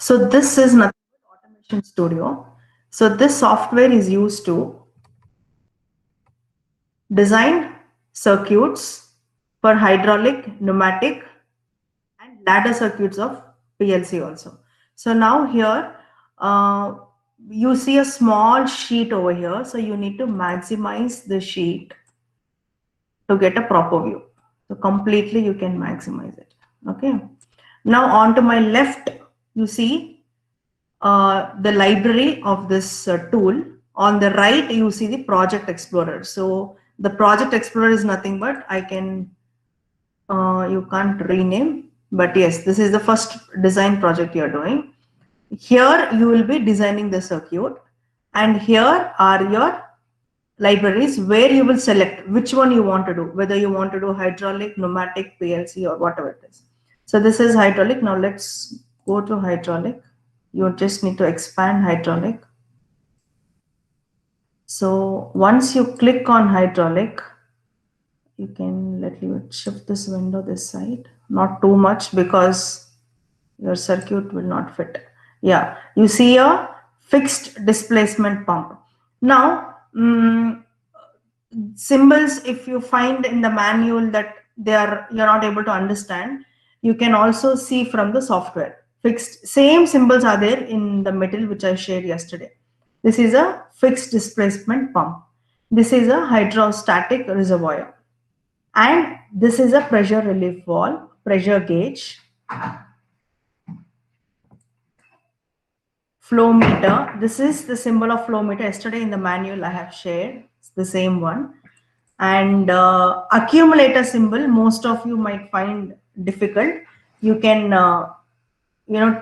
So this is nothing but Automation Studio. So this software is used to design circuits for hydraulic, pneumatic, and ladder circuits of PLC also. So now here uh, you see a small sheet over here. So you need to maximize the sheet to get a proper view. So completely you can maximize it. Okay. Now on to my left, you see the library of this tool. On the right, you see the Project Explorer. So the Project Explorer is nothing but you can't rename, but yes, this is the first design project you're doing. Here you will be designing the circuit, and here are your libraries where you will select which one you want to do, whether you want to do hydraulic, pneumatic, PLC, or whatever it is. So this is hydraulic. Now let's go to hydraulic. You just need to expand hydraulic. So once you click on hydraulic, you can let me shift this window this side, not too much because your circuit will not fit. Yeah, you see a fixed displacement pump. Now, symbols, if you find in the manual that you're not able to understand, you can also see from the software. Fixed, same symbols are there in the middle, which I shared yesterday. This is a fixed displacement pump. This is a hydrostatic reservoir. And this is a pressure relief valve, pressure gauge, flow meter. This is the symbol of flow meter. Yesterday in the manual I have shared. It's the same one. And accumulator symbol, most of you might find difficult. You can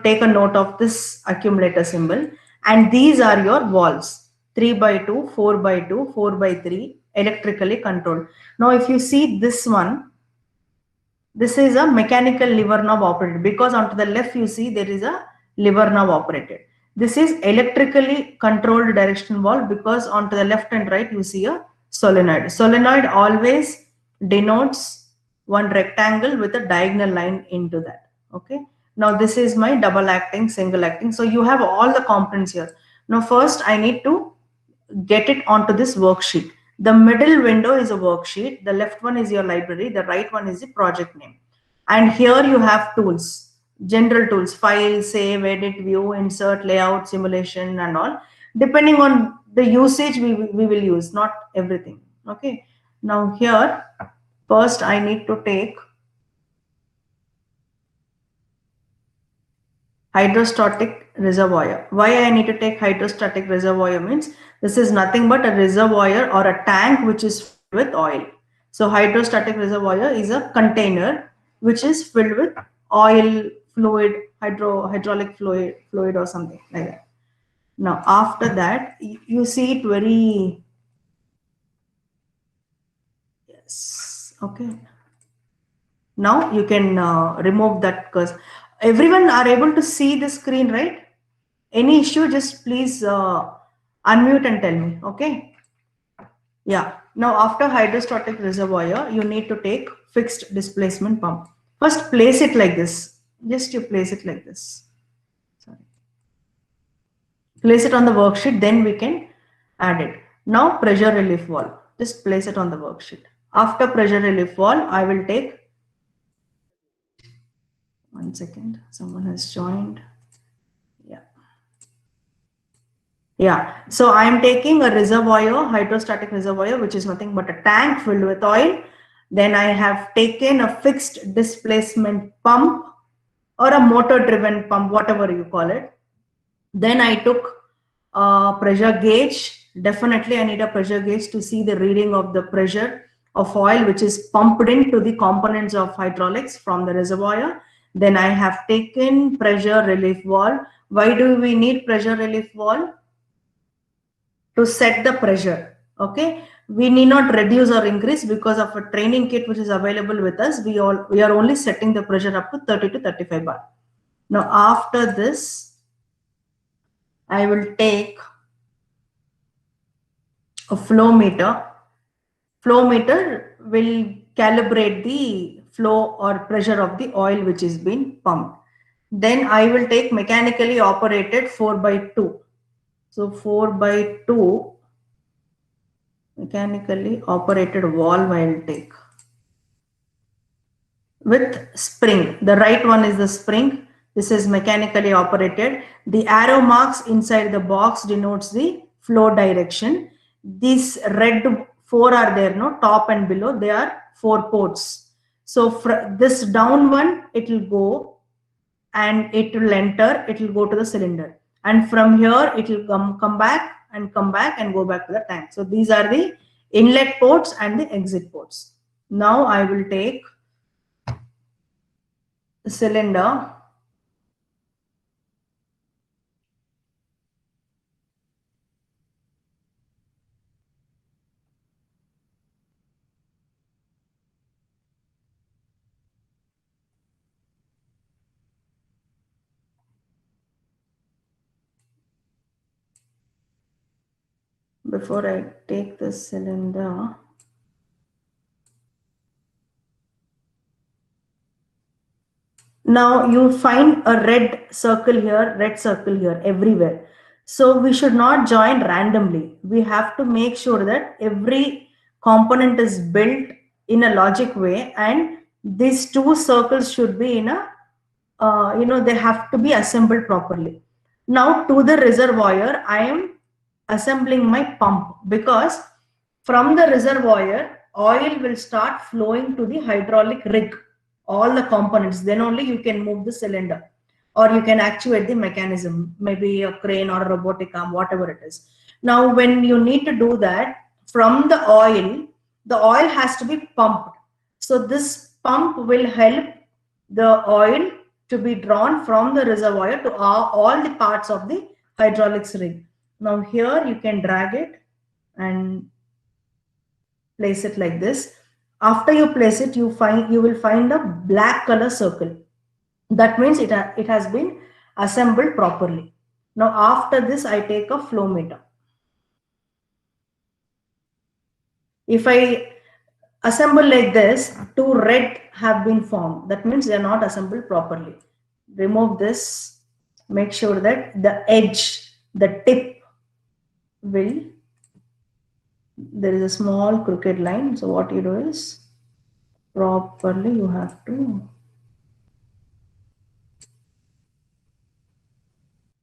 take a note of this accumulator symbol. And these are your valves: 3x2, 4x2, 4x3, electrically controlled. Now if you see this one, this is a mechanical lever knob operated, because onto the left you see there is a lever knob operated. This is electrically controlled direction valve, because onto the left and right you see a solenoid. Solenoid always denotes one rectangle with a diagonal line into that. Okay. Now this is my double acting, single acting. So you have all the components here. Now first I need to get it onto this worksheet. The middle window is a worksheet. The left one is your library. The right one is the project name. And here you have tools, general tools: file, save, edit, view, insert, layout, simulation, and all. Depending on the usage, we will use, not everything. Okay. Now here, first I need to take hydrostatic reservoir. Why I need to take hydrostatic reservoir means this is nothing but a reservoir or a tank which is filled with oil. So hydrostatic reservoir is a container which is filled with oil, fluid, hydraulic fluid or something like that. Now after that, you see it very, yes, okay. Now you can remove that cursor. Everyone are able to see the screen, right? Any issue, just please unmute and tell me. Okay. Yeah. Now after hydrostatic reservoir, you need to take fixed displacement pump. First place it like this. Just you place it like this. Sorry. Place it on the worksheet, then we can add it. Now pressure relief valve. Just place it on the worksheet. After pressure relief valve, I will take, one second, someone has joined. Yeah. Yeah, so I am taking a reservoir, hydrostatic reservoir, which is nothing but a tank filled with oil. Then I have taken a fixed displacement pump or a motor driven pump, whatever you call it. Then I took a pressure gauge. Definitely I need a pressure gauge to see the reading of the pressure of oil which is pumped into the components of hydraulics from the reservoir. Then I have taken pressure relief valve. Why do we need pressure relief valve? To set the pressure. Okay, we need not reduce or increase because of a training kit which is available with us. We are only setting the pressure up to 30 to 35 bar. Now after this, I will take a flow meter. Flow meter will calibrate the flow or pressure of the oil which is being pumped. Then I will take mechanically operated 4x2. So 4x2 mechanically operated valve I will take with spring. The right one is the spring. This is mechanically operated. The arrow marks inside the box denotes the flow direction. These red four are there, no, top and below. They are 4 ports. So this down one, it will go and it will enter. It will go to the cylinder, and from here it will come back and go back to the tank. So these are the inlet ports and the exit ports. Now I will take the cylinder. Before I take the cylinder, now you find a red circle here, everywhere. So we should not join randomly. We have to make sure that every component is built in a logic way, and these two circles should be in a, they have to be assembled properly. Now to the reservoir, I am assembling my pump, because from the reservoir, oil will start flowing to the hydraulic rig, all the components. Then only you can move the cylinder, or you can actuate the mechanism, maybe a crane or a robotic arm, whatever it is. Now, when you need to do that, from the oil has to be pumped. So this pump will help the oil to be drawn from the reservoir to all the parts of the hydraulics rig. Now here you can drag it and place it like this. After you place it, you will find a black color circle. That means it has been assembled properly. Now after this, I take a flow meter. If I assemble like this, two red have been formed. That means they are not assembled properly. Remove this. Make sure that the edge, the tip will, there is a small crooked line. So what you do is, properly you have to,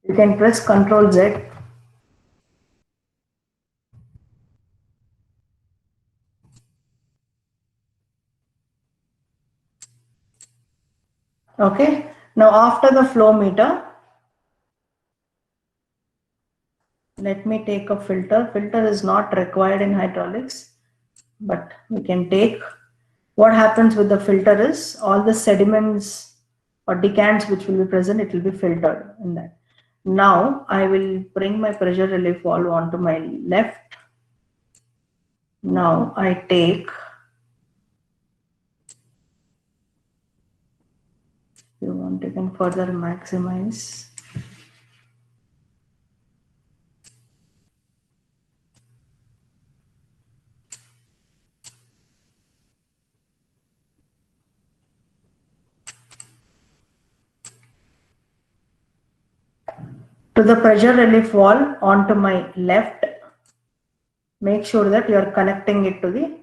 you can press Ctrl Z. Okay. Now after the flow meter, let me take a filter. Filter is not required in hydraulics, but we can take. What happens with the filter is, all the sediments or decants which will be present, it will be filtered in that. Now I will bring my pressure relief valve onto my left. Now I take, if you want, you can further maximize. To the pressure relief valve onto my left, make sure that you are connecting it to the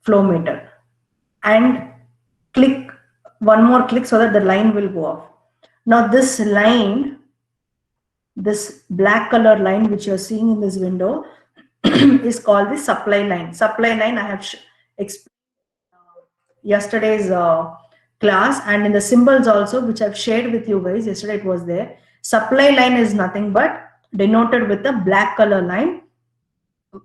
flow meter, and click one more click so that the line will go off. Now this line, this black color line which you are seeing in this window is called the supply line. Supply line I have explained yesterday's class, and in the symbols also which I've shared with you guys yesterday, it was there. Supply line is nothing but denoted with a black color line,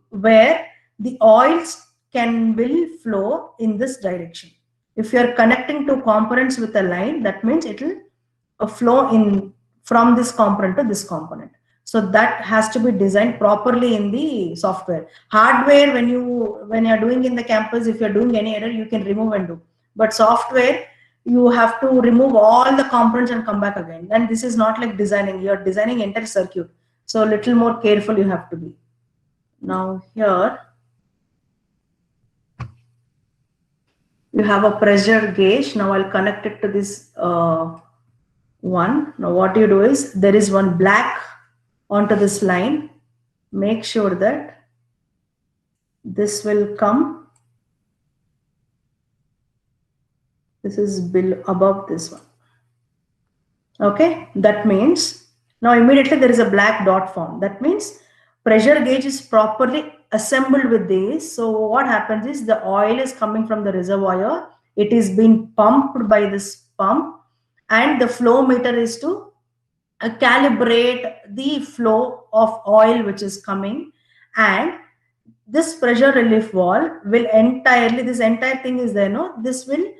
where the oils will flow in this direction. If you are connecting two components with a line, that means it will flow in from this component to this component. So that has to be designed properly in the software. Hardware, when you're doing in the campus, if you're doing any error, you can remove and do. But software, you have to remove all the components and come back again. And this is not like designing. You're designing entire circuit. So a little more careful you have to be. Now here you have a pressure gauge. Now I'll connect it to this 1. Now what you do is, there is one black onto this line. Make sure that this will come. This is below, above this one. Okay, that means now immediately there is a black dot formed. That means pressure gauge is properly assembled with this. So what happens is, the oil is coming from the reservoir. It is being pumped by this pump, and the flow meter is to calibrate the flow of oil which is coming. And this pressure relief valve will entirely, this entire thing is there, no, this will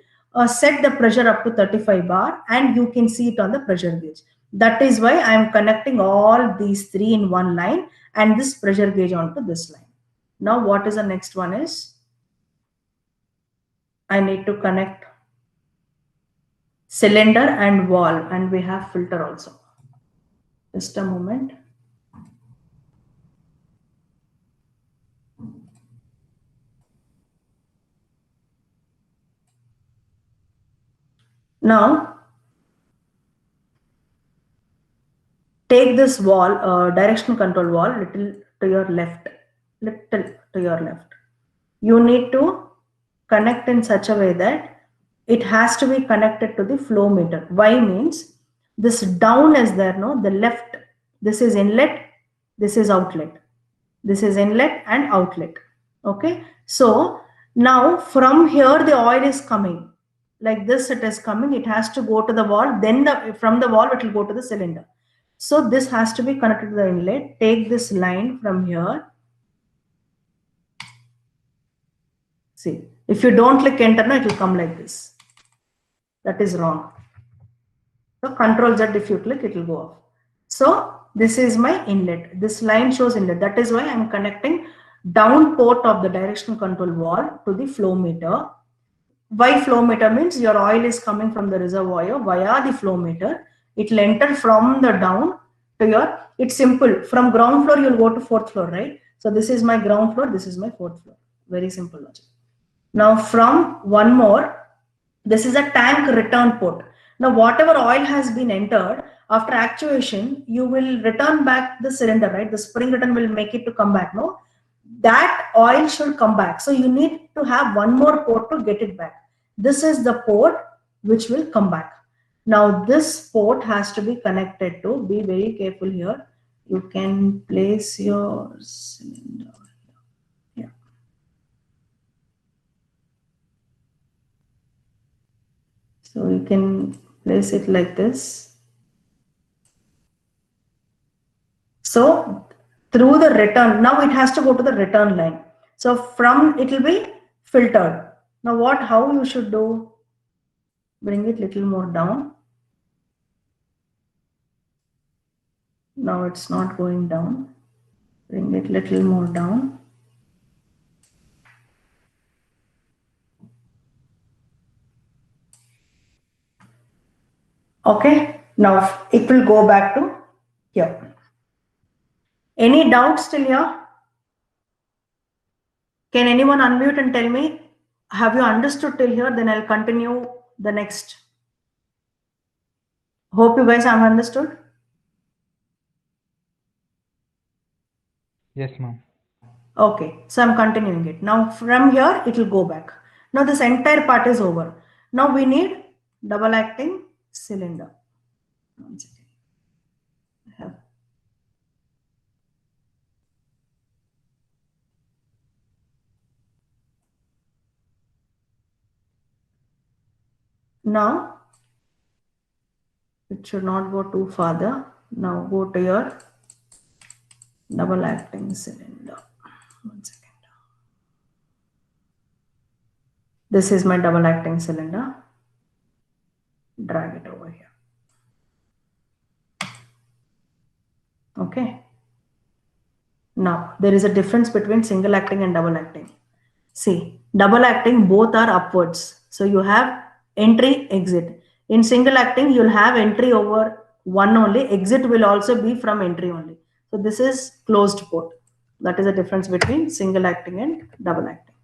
set the pressure up to 35 bar, and you can see it on the pressure gauge. That is why I am connecting all these three in one line, and this pressure gauge onto this line. Now what is the next one is, I need to connect cylinder and valve, and we have filter also. Just a moment. Now take this valve, direction control valve, little to your left, little to your left. You need to connect in such a way that it has to be connected to the flow meter. Why means, this down is there, no, the left, this is inlet, this is outlet, this is inlet and outlet. Okay, so now from here the oil is coming like this, it is coming, it has to go to the valve, then from the valve it will go to the cylinder. So this has to be connected to the inlet. Take this line from here. See, if you don't click enter, no, it will come like this. That is wrong. So Control Z, if you click, it will go off. So this is my inlet. This line shows inlet. That is why I am connecting down port of the directional control valve to the flow meter. Why flow meter means, your oil is coming from the reservoir via the flow meter. It will enter from the down to your, it's simple. From ground floor, you'll go to fourth floor, right? So this is my ground floor, this is my fourth floor. Very simple logic. Now from one more, this is a tank return port. Now whatever oil has been entered, after actuation, you will return back the cylinder, right? The spring return will make it to come back, no? That oil should come back. So you need to have one more port to get it back. This is the port which will come back. Now this port has to be connected to, be very careful here. You can place your cylinder. Yeah. So you can place it like this. So through the return, now it has to go to the return line. So from, it will be filtered. Now how you should do, bring it little more down. Now it's not going down. Bring it little more down. Okay, now it will go back to here. Any doubts till here? Can anyone unmute and tell me, have you understood till here? Then I'll continue the next. Hope you guys have understood. Yes, ma'am. Okay, so I'm continuing it. Now from here, it will go back. Now this entire part is over. Now we need double acting cylinder. 1 second. I have. Now it should not go too farther. Now go to your double acting cylinder. 1 second. This is my double acting cylinder. Drag it over here. Okay. Now there is a difference between single acting and double acting. See, double acting, both are upwards. So you have entry, exit. In single acting, you'll have entry over one only. Exit will also be from entry only. So this is closed port. That is the difference between single acting and double acting.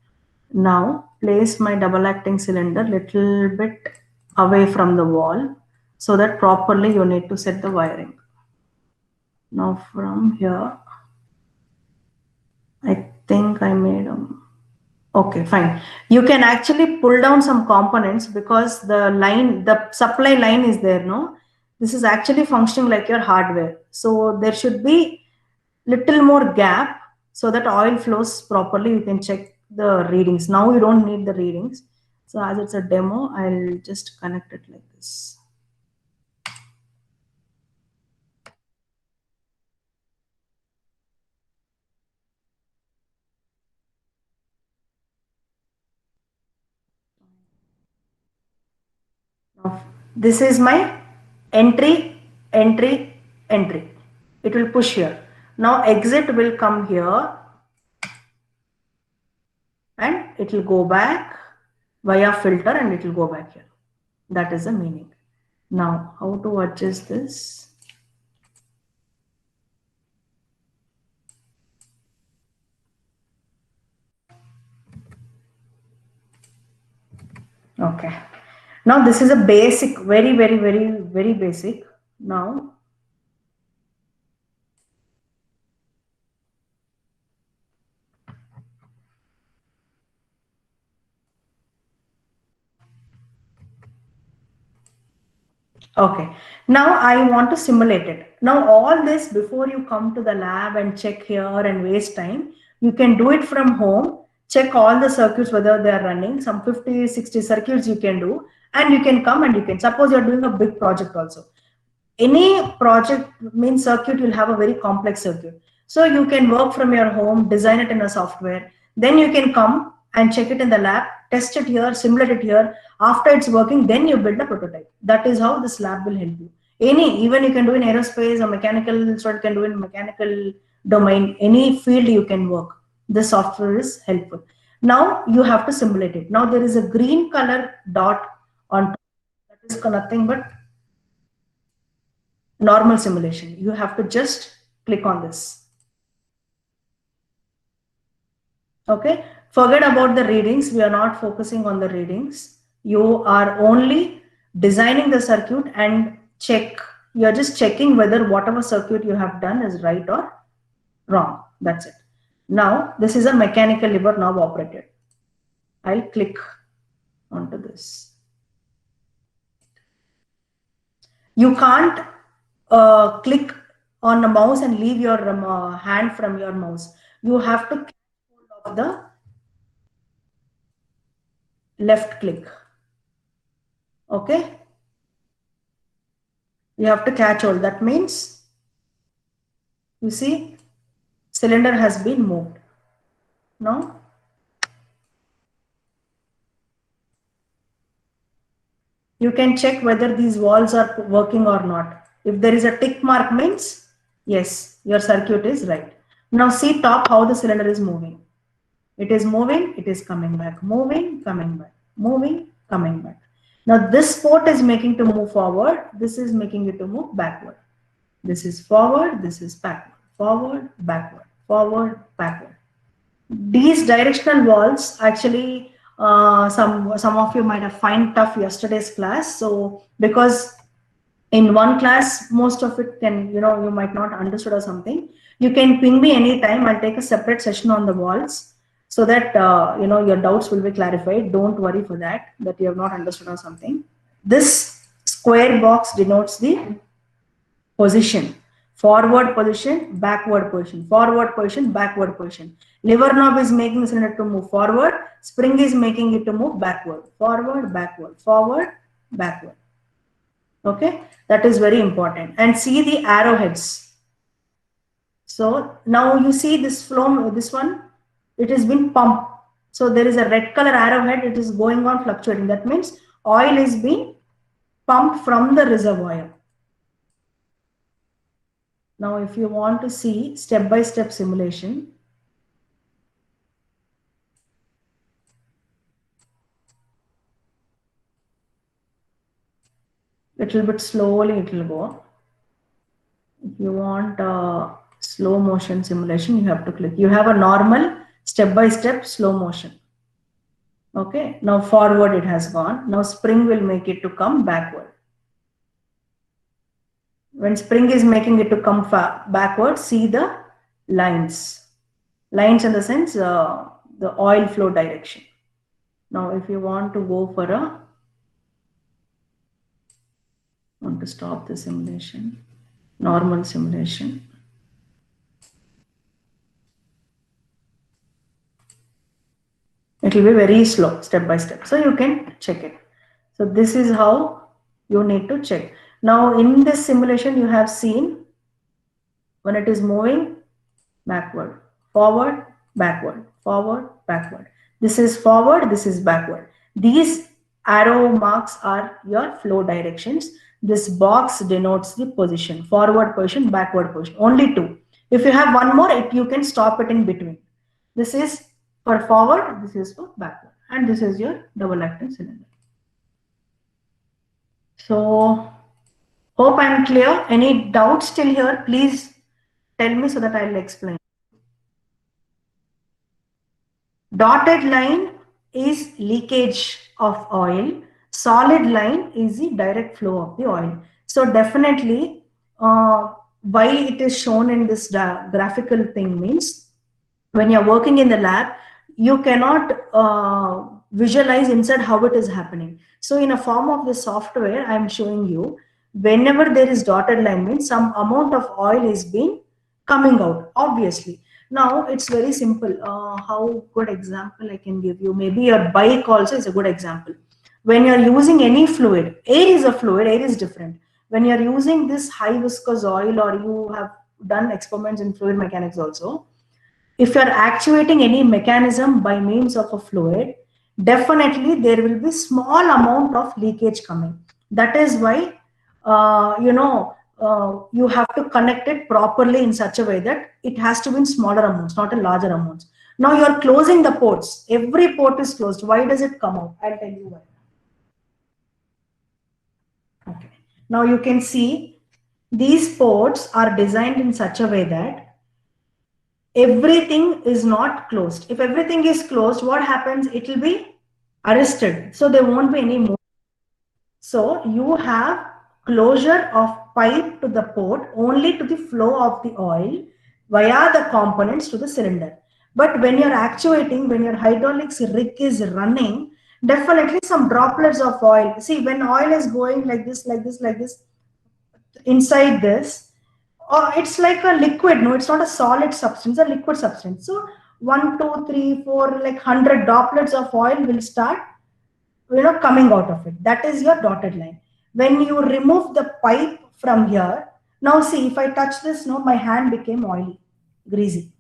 Now place my double acting cylinder little bit away from the wall. so that properly you need to set the wiring. Now from here, I think I made them. Okay, fine. You can actually pull down some components because the line, the supply line is there, no? This is actually functioning like your hardware. So there should be little more gap so that oil flows properly. You can check the readings. Now you don't need the readings. So as it's a demo, I'll just connect it like this. Now, this is my entry, entry, entry. It will push here. Now exit will come here and it will go back via filter and it will go back here. That is the meaning. Now, how to adjust this? Okay. Now this is a basic, very basic. Now, okay. Now I want to simulate it. Now all this before you come to the lab and check here and waste time, you can do it from home. Check all the circuits whether they are running. Some 50, 60 circuits you can do, and you can come and you can suppose you're doing a big project also. Any project means circuit will have a very complex circuit. So you can work from your home, design it in a software. Then you can come and check it in the lab, test it here, simulate it here. After it's working, then you build a prototype. That is how this lab will help you. Even you can do in aerospace or mechanical, so you can do in mechanical domain, any field you can work. This software is helpful. Now you have to simulate it. Now there is a green color dot on top. That is nothing but normal simulation. You have to just click on this. Okay, forget about the readings. We are not focusing on the readings. You are only designing the circuit and check. You're just checking whether whatever circuit you have done is right or wrong. That's it. Now this is a mechanical lever knob operated. I'll click onto this. You can't click on the mouse and leave your hand from your mouse. You have to catch hold of the left click. Okay. You have to catch hold. That means, you see, cylinder has been moved. Now, you can check whether these walls are working or not. If there is a tick mark means, yes, your circuit is right. Now see top how the cylinder is moving. It is moving, it is coming back, moving, coming back, moving, coming back. Now this port is making to move forward. This is making it to move backward. This is forward, this is backward, forward, backward, forward, backward. These directional walls actually some of you might have find tough yesterday's class. So because in one class most of it can you might not understood or something, you can ping me anytime. I'll take a separate session on the walls so that your doubts will be clarified. Don't worry for that you have not understood or something. This square box denotes the position. Forward position, backward position, forward position, backward position. Lever knob is making the cylinder to move forward. Spring is making it to move backward, forward, backward, forward, backward. Okay, that is very important. And see the arrowheads. So now you see this flow, this one, it has been pumped. So there is a red color arrowhead. It is going on fluctuating. That means oil is being pumped from the reservoir. Now, if you want to see step-by-step simulation, little bit slowly it will go. If you want slow motion simulation, you have to click. You have a normal step-by-step slow motion. Okay, now forward it has gone. Now spring will make it to come backward. When spring is making it to come backward, see the lines. Lines in the sense the oil flow direction. Now if you want to go for a, want to stop the simulation, normal simulation. It will be very slow, step by step. So you can check it. So this is how you need to check. Now in this simulation, you have seen when it is moving backward, forward, backward, forward, backward. This is forward, this is backward. These arrow marks are your flow directions. This box denotes the position, forward position, backward position, only two. If you have one more, you can stop it in between. This is for forward, this is for backward, and this is your double acting cylinder. So, hope I am clear. Any doubts till here, please tell me so that I will explain. Dotted line is leakage of oil. Solid line is the direct flow of the oil. So definitely, why it is shown in this graphical thing means when you're working in the lab, you cannot visualize inside how it is happening. So in a form of the software, I'm showing you whenever there is dotted line means some amount of oil is being coming out, obviously. Now it's very simple. How good example I can give you? Maybe your bike also is a good example. When you're using any fluid, air is a fluid, air is different. When you're using this high viscous oil, or you have done experiments in fluid mechanics also, if you're actuating any mechanism by means of a fluid, definitely there will be small amount of leakage coming. That is why you have to connect it properly in such a way that it has to be in smaller amounts, not in larger amounts. Now you're closing the ports. Every port is closed. Why does it come out? I'll tell you why. Okay. Now you can see these ports are designed in such a way that everything is not closed. If everything is closed, what happens? It will be arrested. So there won't be any more. So you have closure of pipe to the port only to the flow of the oil via the components to the cylinder. But when you're actuating, when your hydraulics rig is running, definitely some droplets of oil. See, when oil is going like this, like this, like this, inside this, it's like a liquid. No, it's not a solid substance, a liquid substance. So 1, 2, 3, 4, like 100 droplets of oil will start coming out of it. That is your dotted line. When you remove the pipe from here, now see, if I touch this, no, my hand became oily, greasy.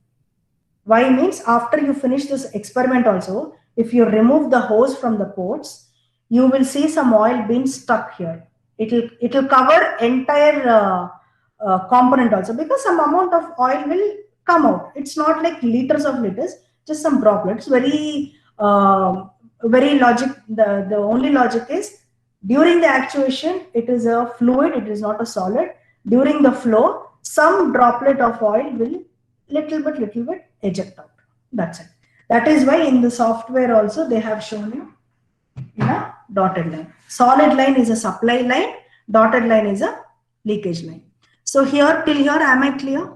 Why means after you finish this experiment also, if you remove the hose from the ports, you will see some oil being stuck here. It'll cover entire component also, because some amount of oil will come out. It's not like liters of liters, just some droplets. Very logic. The only logic is during the actuation, it is a fluid, it is not a solid. During the flow, some droplet of oil will little bit eject out. That's it. That is why in the software also they have shown you in a dotted line. Solid line is a supply line, dotted line is a leakage line. So here till here, am I clear?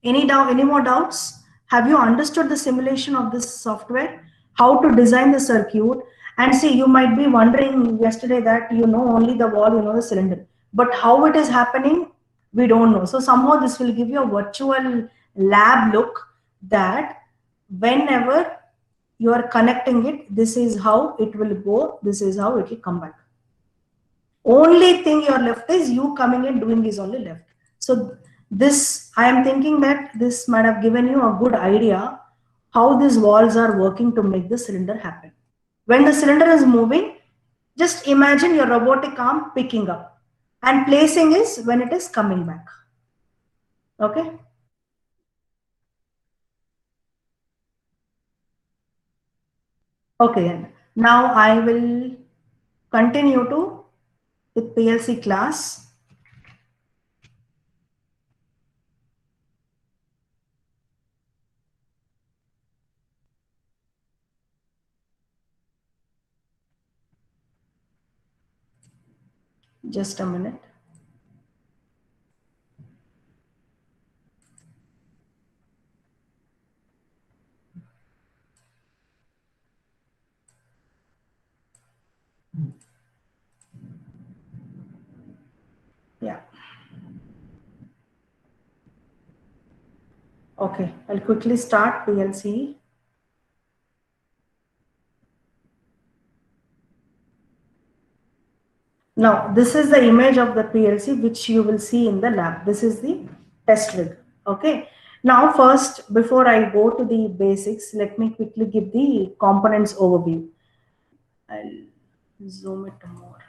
Any doubt, any more doubts? Have you understood the simulation of this software? How to design the circuit? And see, you might be wondering yesterday that you know only the wall, you know the cylinder. But how it is happening, we don't know. So somehow this will give you a virtual lab look that whenever you are connecting it, this is how it will go, this is how it will come back. Only thing you're left is you coming and doing is only left. So this, I am thinking that this might have given you a good idea how these walls are working to make the cylinder happen. When the cylinder is moving, just imagine your robotic arm picking up, and placing is when it is coming back. Okay. Okay. Now I will continue to with PLC class. Just a minute. Okay, I'll quickly start PLC. Now, this is the image of the PLC which you will see in the lab. This is the test rig. Okay. Now, first, before I go to the basics, let me quickly give the components overview. I'll zoom it more.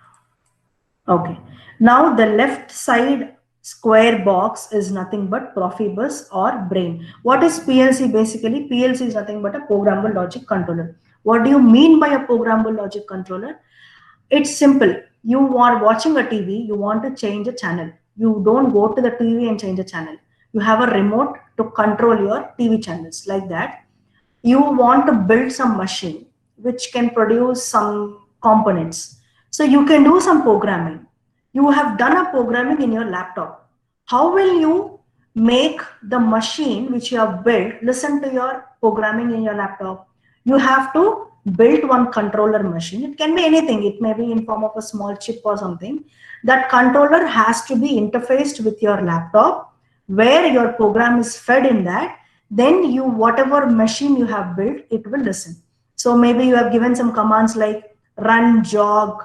Okay. Now, the left side square box is nothing but Profibus or brain. What is PLC basically? PLC is nothing but a programmable logic controller. What do you mean by a programmable logic controller? It's simple. You are watching a TV, you want to change a channel. You don't go to the TV and change a channel. You have a remote to control your TV channels like that. You want to build some machine which can produce some components. So you can do some programming. You have done a programming in your laptop. How will you make the machine which you have built listen to your programming in your laptop? You have to build one controller machine. It can be anything. It may be in form of a small chip or something. That controller has to be interfaced with your laptop where your program is fed in that. Then you, whatever machine you have built, it will listen. So maybe you have given some commands like run, jog,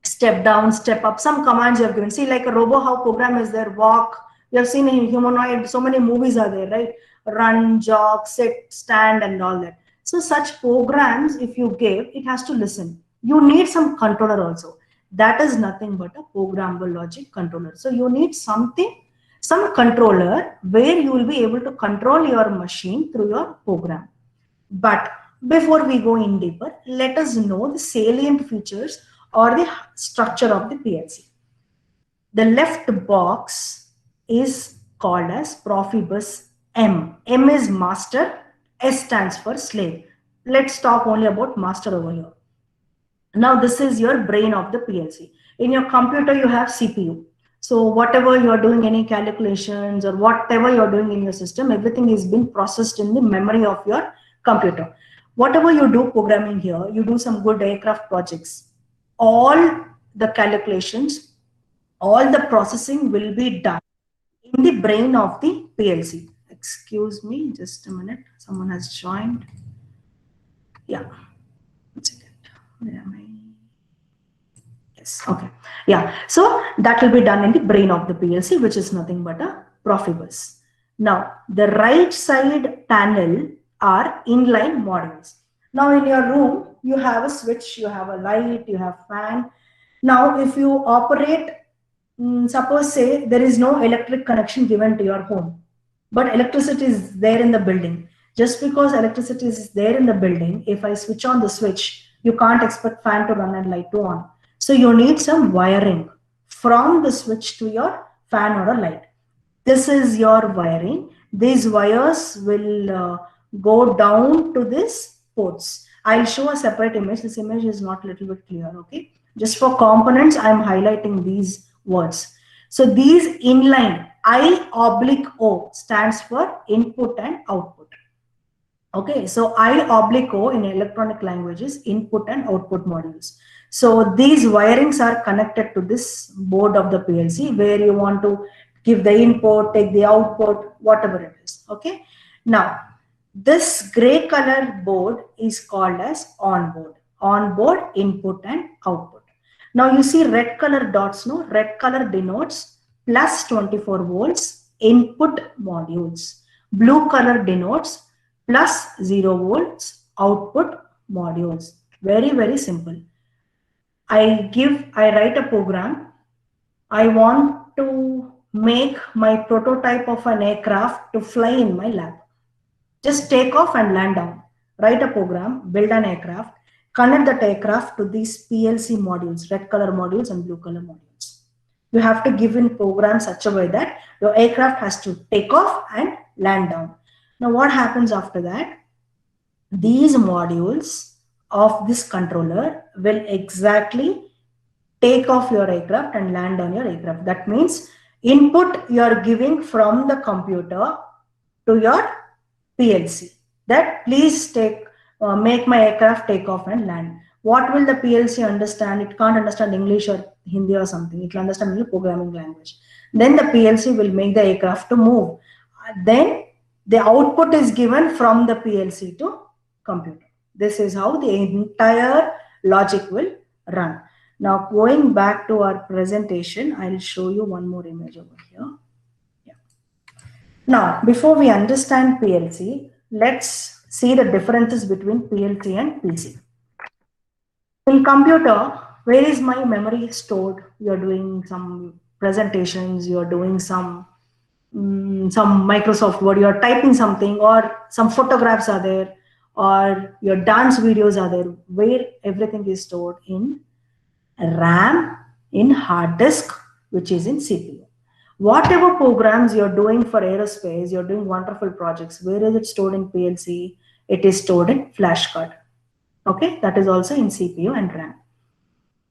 step down, step up, some commands you have given. See, like a robo how program is there, walk. You have seen in humanoid, so many movies are there, right? Run, jog, sit, stand, and all that. So such programs, if you give, it has to listen. You need some controller also. That is nothing but a programmable logic controller. So you need something, some controller where you will be able to control your machine through your program. But before we go in deeper, let us know the salient features or the structure of the PLC. The left box is called as Profibus M. M is master, S stands for slave. Let's talk only about master over here. Now this is your brain of the PLC. In your computer, you have CPU. So whatever you are doing, any calculations or whatever you are doing in your system, everything is being processed in the memory of your computer. Whatever you do programming here, you do some good aircraft projects. All the calculations, all the processing will be done in the brain of the PLC. Excuse me, just a minute. Someone has joined. Yeah. One second. Where am I? Yes. Okay. Yeah. So that will be done in the brain of the PLC, which is nothing but a Profibus. Now, the right side panel are inline modules. Now, in your room, you have a switch, you have a light, you have fan. Now, if you operate, suppose say there is no electric connection given to your home, but electricity is there in the building. Just because electricity is there in the building, if I switch on the switch, you can't expect fan to run and light to on. So you need some wiring from the switch to your fan or a light. This is your wiring. These wires will go down to this ports. I'll show a separate image. This image is not a little bit clear, okay? Just for components, I'm highlighting these words. So these inline I oblique O stands for input and output. Okay, so I oblique O in electronic languages, input and output modules. So these wirings are connected to this board of the PLC where you want to give the input, take the output, whatever it is. Okay, now this gray color board is called as onboard. Onboard input and output. Now you see red color dots, no? Red color denotes plus 24 volts input modules. Blue color denotes plus 0 volts output modules. Very, very simple. I write a program. I want to make my prototype of an aircraft to fly in my lab. Just take off and land down. Write a program, build an aircraft, connect that aircraft to these PLC modules, red color modules and blue color modules. You have to give in program such a way that your aircraft has to take off and land down. Now what happens after that? These modules of this controller will exactly take off your aircraft and land on your aircraft. That means input you are giving from the computer to your PLC that please make my aircraft take off and land. What will the PLC understand? It can't understand English or Hindi or something. It will understand only programming language. Then the PLC will make the aircraft to move. Then the output is given from the PLC to computer. This is how the entire logic will run. Now going back to our presentation, I'll show you one more image over here. Yeah. Now, before we understand PLC, let's see the differences between PLC and PC. In computer, where is my memory stored? You're doing some presentations, you're doing some Microsoft Word, you're typing something, or some photographs are there, or your dance videos are there, where everything is stored in RAM, in hard disk, which is in CPU. Whatever programs you're doing for aerospace, you're doing wonderful projects, where is it stored in PLC? It is stored in flash card. Okay, that is also in CPU and RAM.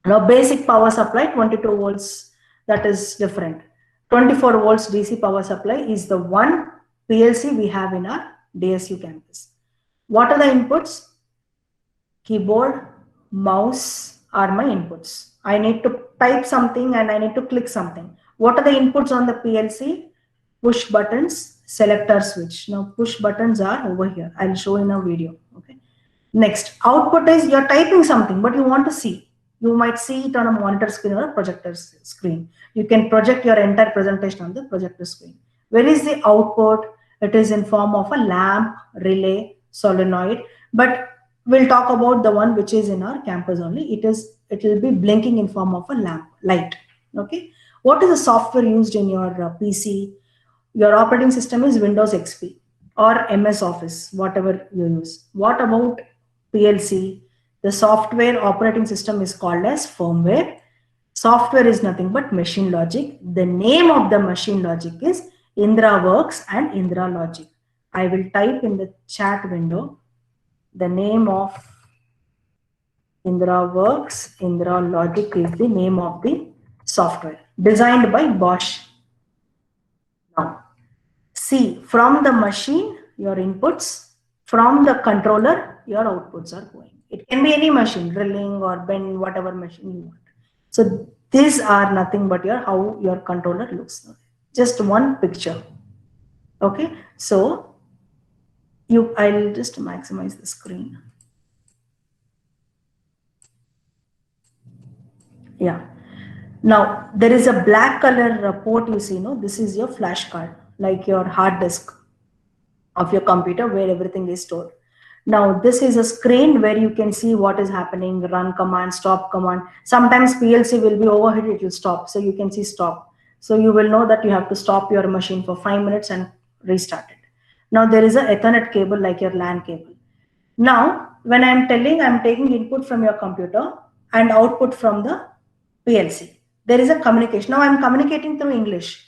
Now, basic power supply, 22 volts, that is different. 24 volts DC power supply is the one PLC we have in our DSU campus. What are the inputs? Keyboard, mouse are my inputs. I need to type something and I need to click something. What are the inputs on the PLC? Push buttons, selector switch. Now, push buttons are over here. I'll show in a video. Okay. Next, output is you're typing something, but you want to see. You might see it on a monitor screen or a projector screen. You can project your entire presentation on the projector screen. Where is the output? It is in form of a lamp, relay, solenoid. But we'll talk about the one which is in our campus only. It will be blinking in form of a lamp, light. Okay. What is the software used in your PC? Your operating system is Windows XP or MS Office, whatever you use. What about PLC? The software operating system is called as firmware. Software is nothing but machine logic. The name of the machine logic is Indra Works and Indra Logic. I will type in the chat window the name of Indra Works, Indra Logic is the name of the software designed by Bosch. Now, see, from the machine, your inputs, from the controller, your outputs are going. It can be any machine, drilling or bend, whatever machine you want. So these are nothing but how your controller looks. Just one picture. Okay, so I'll just maximize the screen. Yeah. Now there is a black color port you see. No, this is your flash card, like your hard disk of your computer where everything is stored. Now this is a screen where you can see what is happening, run command, stop command. Sometimes PLC will be overheated, it will stop. So you can see stop. So you will know that you have to stop your machine for 5 minutes and restart it. Now there is a Ethernet cable like your LAN cable. Now when I'm taking input from your computer and output from the PLC. There is a communication. Now I'm communicating through English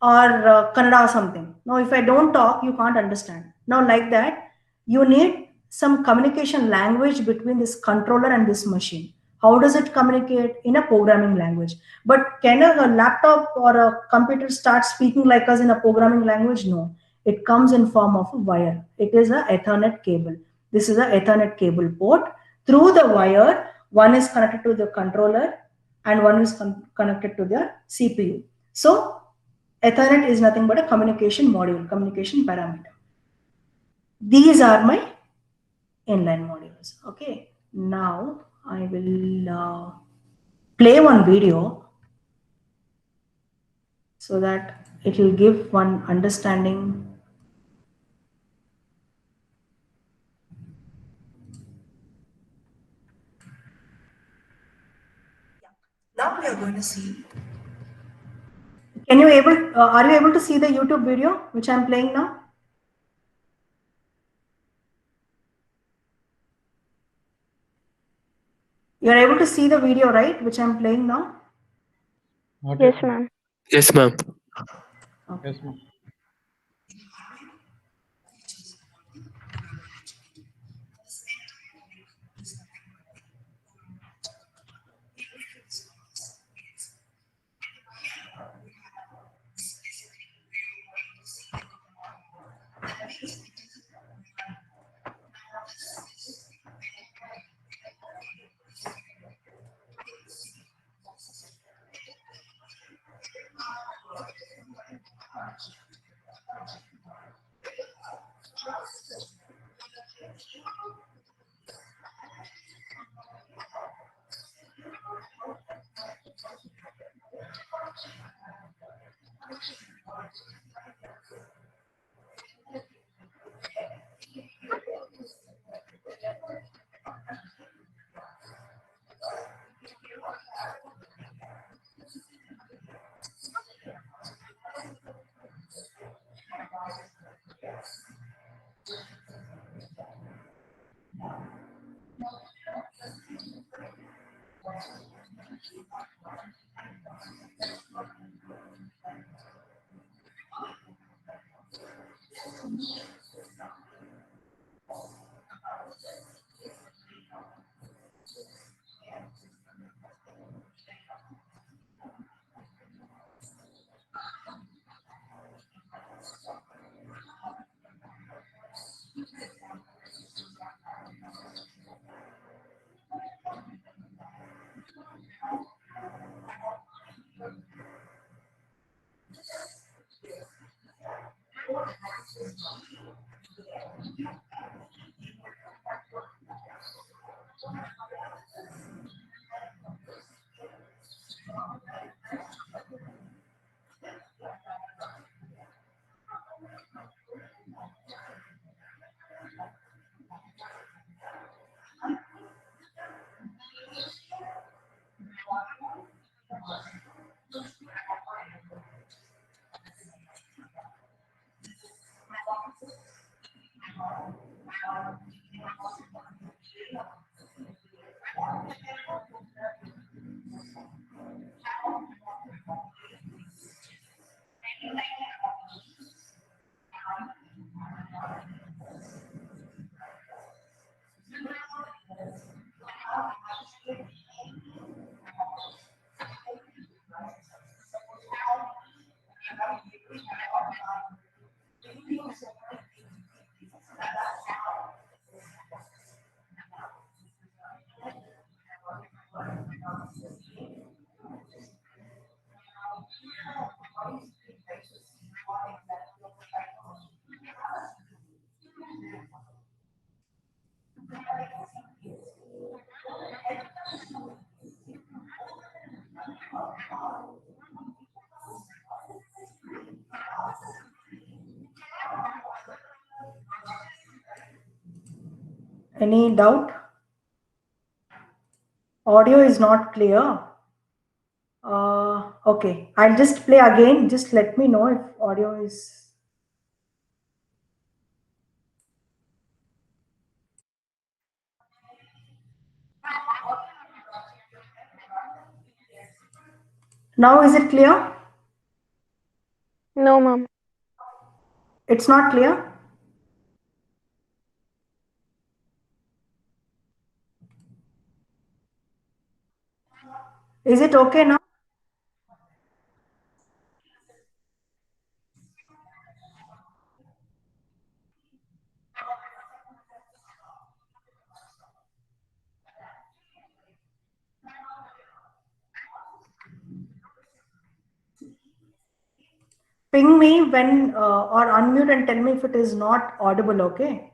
or Kannada or something. Now, if I don't talk, you can't understand. Now, like that, you need some communication language between this controller and this machine. How does it communicate? In a programming language. But can a laptop or a computer start speaking like us in a programming language? No. It comes in form of a wire. It is a Ethernet cable. This is a Ethernet cable port. Through the wire, one is connected to the controller and one is connected to the CPU. So Ethernet is nothing but a communication module, communication parameter. These are my inline modules. Okay. Now I will play one video so that it will give one understanding. Now we are going to see. Are you able to see the YouTube video which I'm playing now? You are able to see the video, right? Which I'm playing now? Yes, ma'am. Yes, ma'am. Okay. Yes, ma'am. Any doubt? Audio is not clear. Okay, I'll just play again. Just let me know if audio is. Now is it clear? No, ma'am. It's not clear? Is it okay now? Ping me when or unmute and tell me if it is not audible, okay?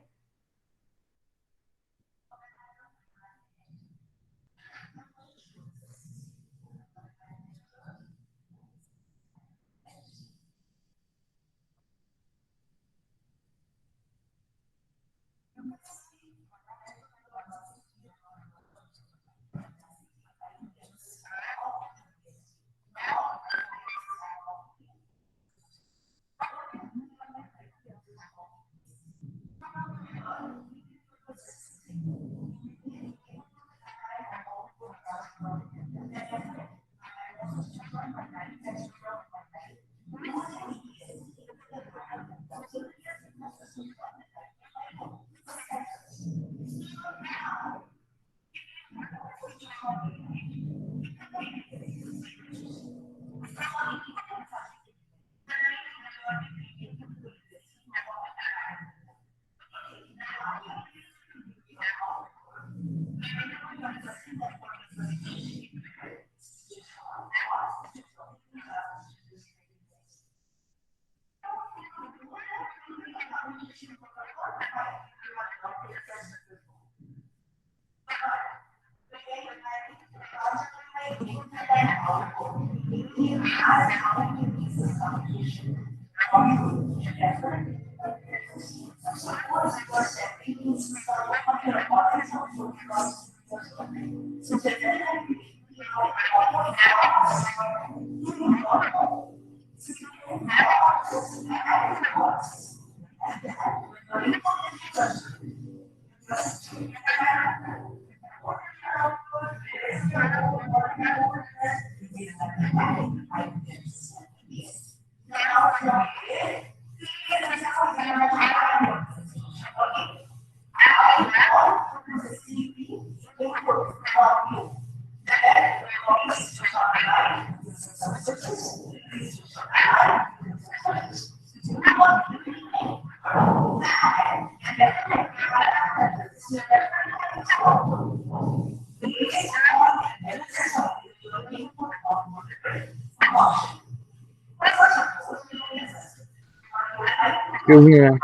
Excuse me, ma'am.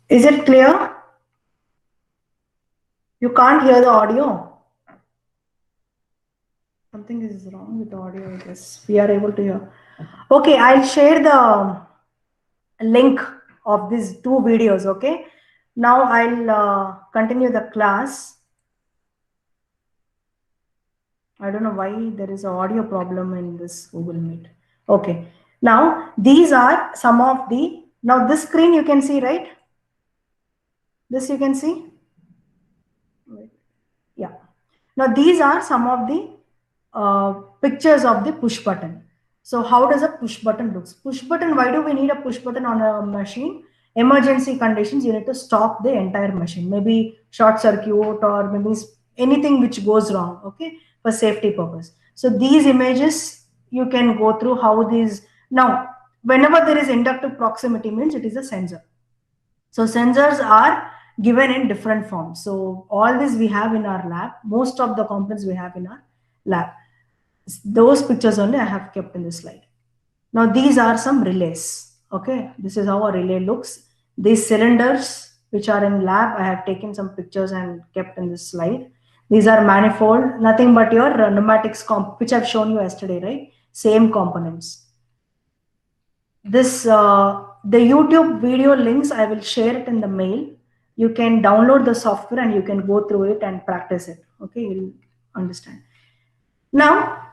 Is it clear? You can't hear the audio. Something is wrong with the audio, I guess. We are able to hear. Okay, I'll share the link of these two videos. Okay. Now I'll continue the class. I don't know why there is an audio problem in this Google Meet. Okay. Now these are some of the, now this screen you can see, right? This you can see? Yeah. Now these are some of the pictures of the push button. So how does a push button looks? Push button, why do we need a push button on a machine? Emergency conditions, you need to stop the entire machine. Maybe short circuit or maybe anything which goes wrong, okay, for safety purpose. So these images, you can go through how these, now, whenever there is inductive proximity means it is a sensor. So sensors are given in different forms. So all this we have in our lab, most of the components we have in our lab. Those pictures only I have kept in this slide. Now these are some relays. Okay, this is how a relay looks. These cylinders which are in lab, I have taken some pictures and kept in this slide. These are manifold, nothing but your pneumatics comp, which I've shown you yesterday, right? Same components. This the YouTube video links, I will share it in the mail. You can download the software and you can go through it and practice it. Okay, you'll understand. Now,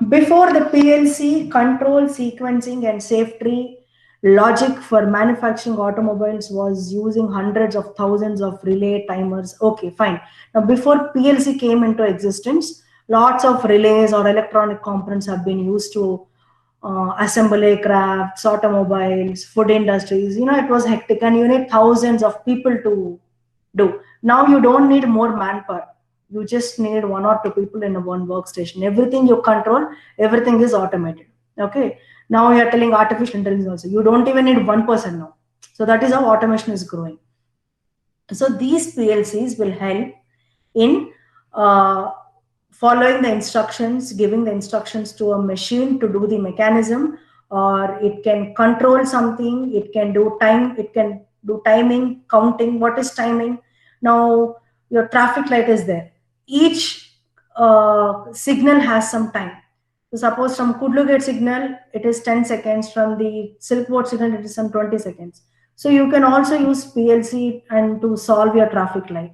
before the PLC control, sequencing, and safety logic for manufacturing automobiles was using hundreds of thousands of relay timers. Okay, fine. Now, before PLC came into existence, lots of relays or electronic components have been used to assemble aircrafts, automobiles, food industries. You know, it was hectic and you need thousands of people to do. Now you don't need more manpower. You just need one or two people in a one workstation. Everything you control, everything is automated. Okay. Now you are telling artificial intelligence also. You don't even need one person now. So that is how automation is growing. So these PLCs will help in following the instructions, giving the instructions to a machine to do the mechanism, or it can control something, it can do time, it can do timing, counting. What is timing? Now your traffic light is there. Each signal has some time. So suppose from Kudlu Gate signal, it is 10 seconds. From the Silkwood signal, it is some 20 seconds. So you can also use PLC and to solve your traffic light.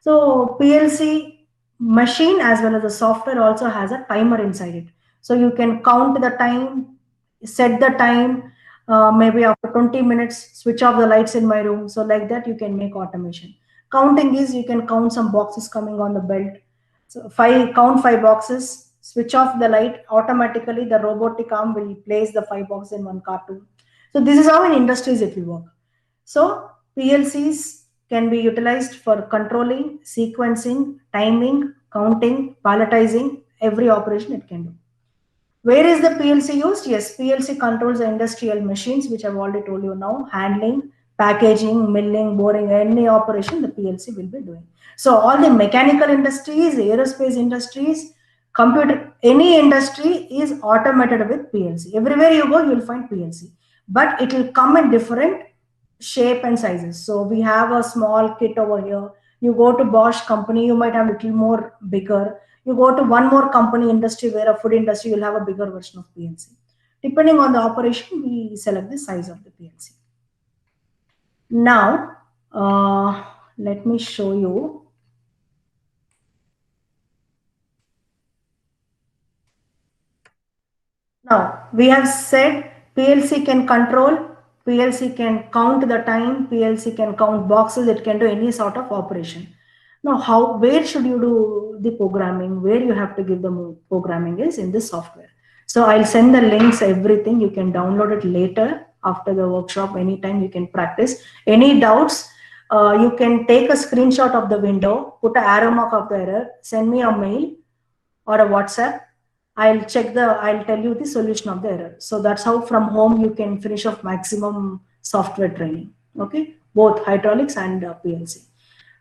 So PLC machine as well as the software also has a timer inside it. So you can count the time, set the time, maybe after 20 minutes, switch off the lights in my room. So like that, you can make automation. Counting is you can count some boxes coming on the belt. So count 5 boxes, switch off the light, automatically the robotic arm will place the 5 boxes in one cartoon. So this is how in industries it will work. So PLCs can be utilized for controlling, sequencing, timing, counting, palletizing, every operation it can do. Where is the PLC used? Yes, PLC controls the industrial machines, which I've already told you now, handling, packaging, milling, boring, any operation the PLC will be doing. So all the mechanical industries, aerospace industries, computer, any industry is automated with PLC. Everywhere you go, you will find PLC, but it will come in different shape and sizes. So we have a small kit over here. You go to Bosch company, you might have a little more bigger. You go to one more company industry where a food industry, you'll have a bigger version of PLC. Depending on the operation, we select the size of the PLC. Now, let me show you. Now, we have said PLC can control, PLC can count the time, PLC can count boxes, it can do any sort of operation. Now, where should you do the programming? Where you have to give the programming is in this software. So I'll send the links, everything. You can download it later after the workshop. Anytime you can practice. Any doubts, you can take a screenshot of the window, put an arrow mark of the error, send me a mail or a WhatsApp. I'll tell you the solution of the error. So that's how from home you can finish off maximum software training. Okay, both hydraulics and PLC.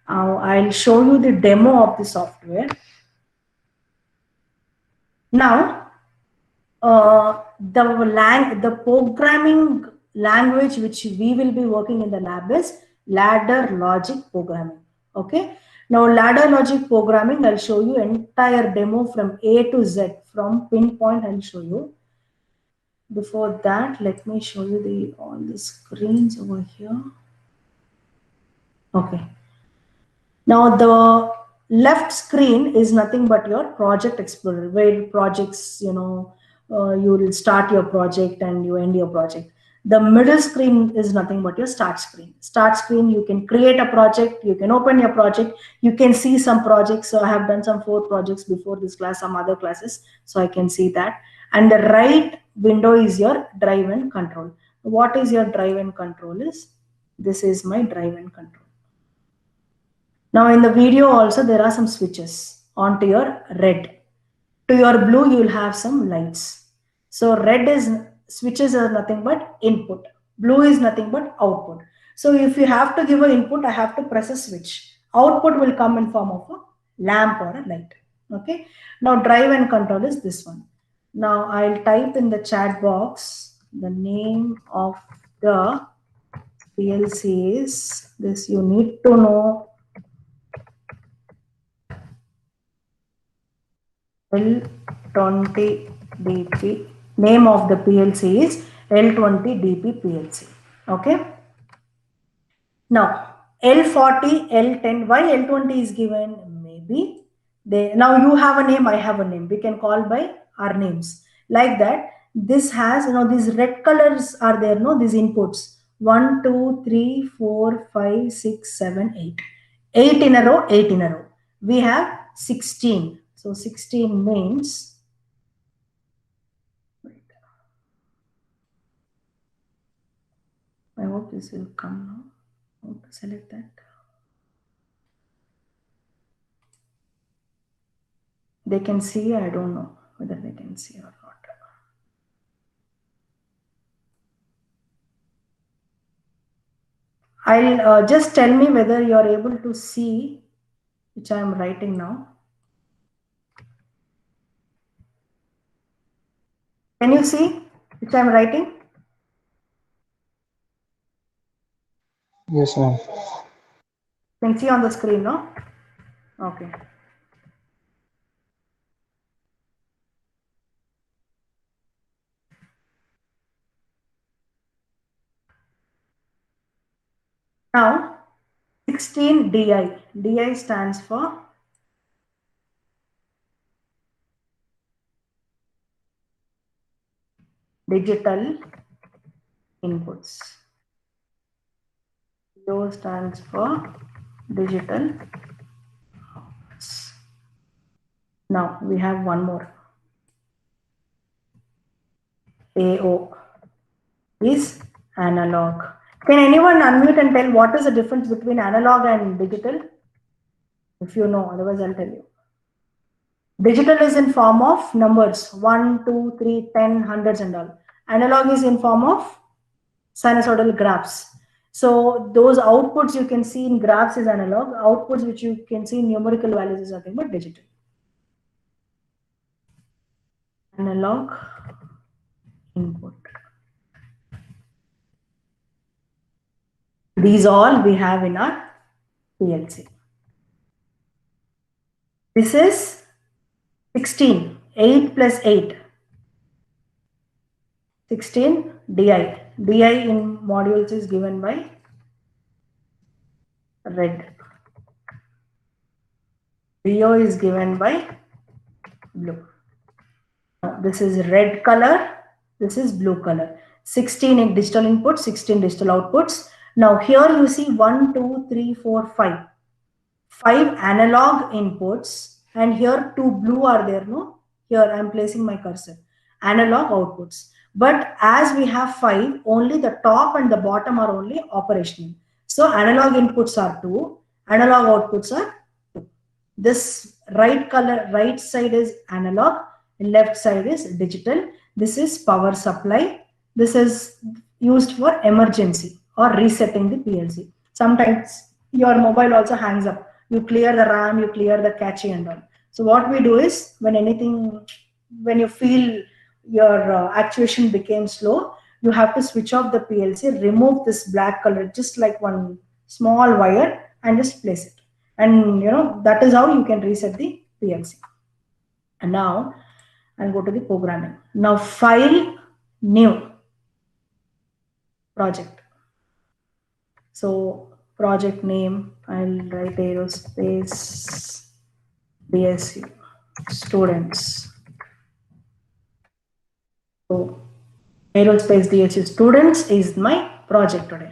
I'll show you the demo of the software. Now, the programming language which we will be working in the lab is ladder logic programming. Okay. Now, ladder logic programming, I'll show you entire demo from A to Z, from pinpoint. I'll show you. Before that, let me show you all the screens over here. Okay. Now, the left screen is nothing but your project explorer, where projects, you will start your project and you end your project. The middle screen is nothing but your start screen. Start screen, you can create a project, you can open your project, you can see some projects. So I have done some 4 projects before this class, some other classes, so I can see that. And the right window is your drive and control. What is your drive and control is? This is my drive and control. Now in the video also there are some switches. Onto your red. To your blue you will have some lights. So switches are nothing but input. Blue is nothing but output. So if you have to give an input, I have to press a switch. Output will come in form of a lamp or a light. Okay. Now drive and control is this one. Now I'll type in the chat box the name of the PLC is this. You need to know L20DP. Name of the PLC is L20DP PLC. Okay. Now L40, L10. Why L20 is given? Maybe now you have a name, I have a name. We can call by our names like that. This has, these red colors are there. No, these inputs 1, 2, 3, 4, 5, 6, 7, 8. 8 in a row. 8 in a row. We have 16. So 16 means. I hope this will come now. I want to select that. They can see, I don't know whether they can see or not. I'll just tell me whether you're able to see, which I am writing now. Can you see which I am writing? Yes, ma'am. Can you see on the screen, no? Okay. Now, 16 DI. DI stands for digital inputs. DO stands for digital outputs. Now, we have one more. AO is analog. Can anyone unmute and tell what is the difference between analog and digital? If you know, otherwise I'll tell you. Digital is in form of numbers 1, 2, 3, 10, hundreds and all. Analog is in form of sinusoidal graphs. So those outputs you can see in graphs is analog. Outputs which you can see in numerical values is nothing but digital. Analog input. These all we have in our PLC. This is 16. 8 plus 8. 16 DI. DI in modules is given by red. DO is given by blue. This is red color. This is blue color. 16 digital inputs, 16 digital outputs. Now here you see 1, 2, 3, 4, 5. 5 analog inputs, and here 2 blue are there, no? Here I am placing my cursor. Analog outputs. But as we have 5, only the top and the bottom are only operational. So analog inputs are 2, analog outputs are 2. This right side is analog, left side is digital. This is power supply. This is used for emergency or resetting the PLC. Sometimes your mobile also hangs up. You clear the RAM, you clear the cache and all. So what we do is when you feel your actuation became slow, you have to switch off the PLC, remove this black color, just like one small wire, and just place it. And that is how you can reset the PLC. And now I'll go to the programming. Now file, new project. So project name, I'll write aerospace DSU students. So aerospace DSU students is my project today.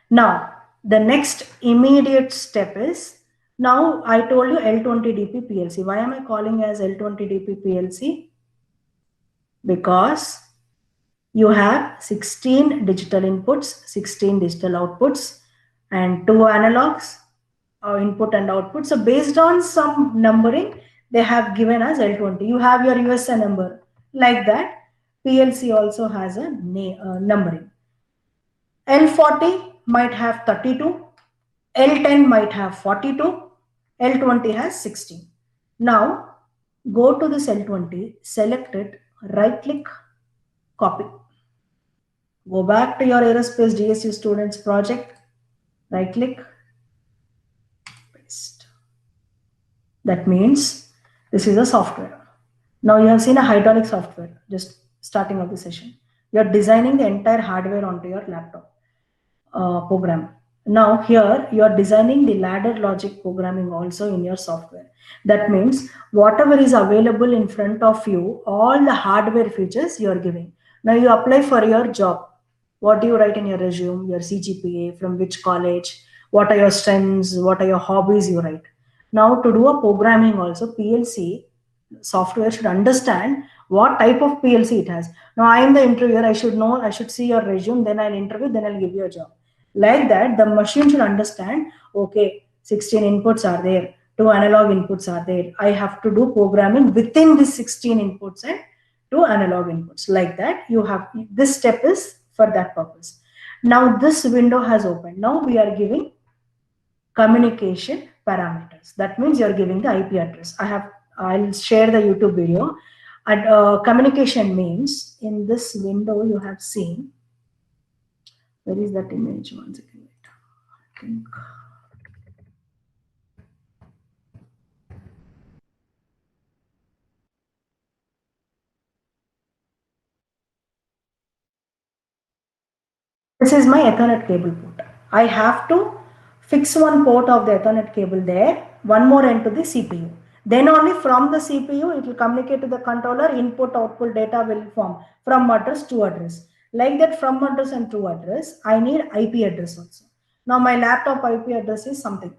Now the next immediate step is, now I told you L20DP PLC. Why am I calling as L20DP PLC? Because you have 16 digital inputs, 16 digital outputs, and 2 analogs, input and output. So based on some numbering, they have given us L20. You have your USA number. Like that, PLC also has a numbering. L40 might have 32, L10 might have 42, L20 has 16. Now, go to this L20, select it, right click, copy. Go back to your aerospace DSU students project, right click, paste. That means this is a software. Now you have seen a hydraulic software, just starting of the session. You are designing the entire hardware onto your laptop program. Now here you are designing the ladder logic programming also in your software. That means whatever is available in front of you, all the hardware features you are giving. Now you apply for your job. What do you write in your resume? Your CGPA, from which college, what are your strengths, what are your hobbies you write. Now to do a programming also, PLC software should understand what type of PLC it has. Now I am the interviewer, I should know, I should see your resume, then I'll interview, then I'll give you a job. Like that, the machine should understand, okay, 16 inputs are there, 2 analog inputs are there. I have to do programming within the 16 inputs and 2 analog inputs. Like that, you have, this step is for that purpose. Now this window has opened. Now we are giving communication parameters. That means you are giving the IP address. I'll share the YouTube video. And communication means, in this window you have seen, where is that image? One second. I think. This is my Ethernet cable port. I have to fix one port of the Ethernet cable there, one more end to the CPU. Then only from the CPU it will communicate to the controller, input output data will form from address to address. Like that, from address and to address, I need IP address also. Now my laptop IP address is something.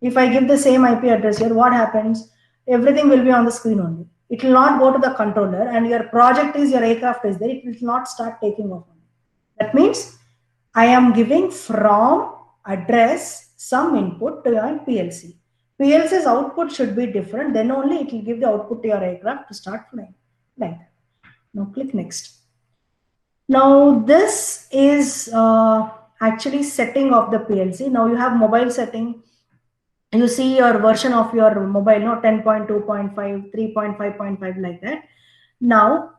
If I give the same IP address here, what happens? Everything will be on the screen only. It will not go to the controller, and your project is, your aircraft is there, it will not start taking off. That means I am giving from address some input to your PLC. PLC's output should be different, then only it will give the output to your aircraft to start flying. Like that. Now click next. Now this is actually setting of the PLC. Now you have mobile setting. You see your version of your mobile, no, 10.2.5, 3.5.5, like that. Now,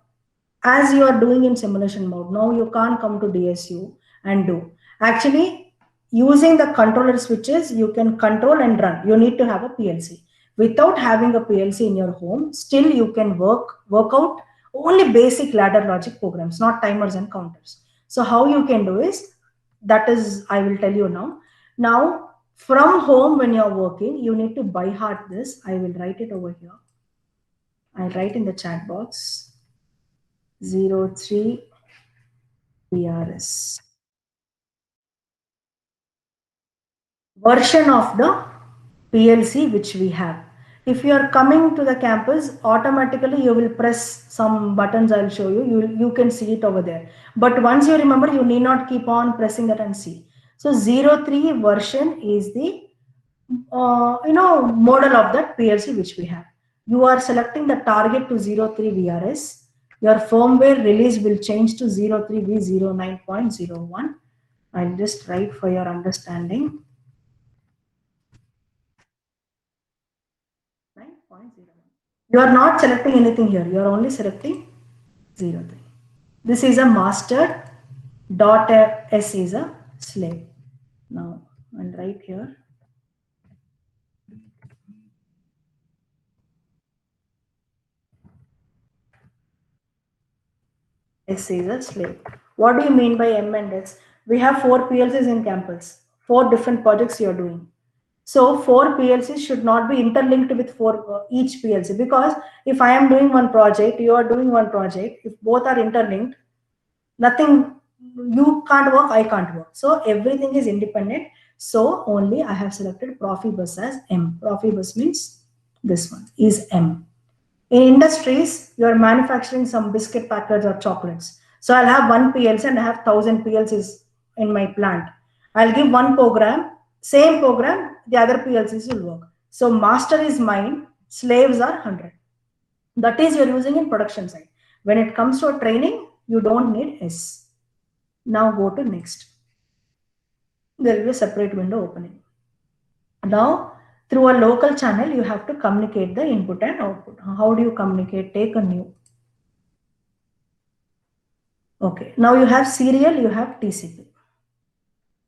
as you are doing in simulation mode, now you can't come to DSU and do. Actually, using the controller switches, you can control and run. You need to have a PLC. Without having a PLC in your home, still you can work out only basic ladder logic programs, not timers and counters. So how you can do is, that is, I will tell you now. Now, from home, when you're working, you need to by heart this. I will write it over here. I'll write in the chat box. 03 VRS. Version of the PLC which we have. If you are coming to the campus, automatically you will press some buttons. I'll show you. You can see it over there. But once you remember, you need not keep on pressing that and see. So 03 version is the model of that PLC which we have. You are selecting the target to 03 VRS. Your firmware release will change to 03 V09.01. I'll just write for your understanding. 9.01. You are not selecting anything here. You are only selecting 03. This is a master. Dot S is a slave. Now I'll write here. S is a slave. What do you mean by M and S? We have 4 PLCs in campus. 4 different projects you are doing. So 4 PLCs should not be interlinked with each PLC, because if I am doing one project, you are doing one project, if both are interlinked, nothing, you can't work, I can't work. So everything is independent. So only I have selected Profibus as M. Profibus means this one is M. In industries, you are manufacturing some biscuit packets or chocolates. So I'll have one PLC and I have 1000 PLCs in my plant. I'll give one program, same program, the other PLCs will work. So master is mine, slaves are 100. That is you're using in production side. When it comes to training, you don't need S. Now go to next. There will be a separate window opening. Now, through a local channel, you have to communicate the input and output. How do you communicate? Take a new. Okay. Now you have serial, you have TCP.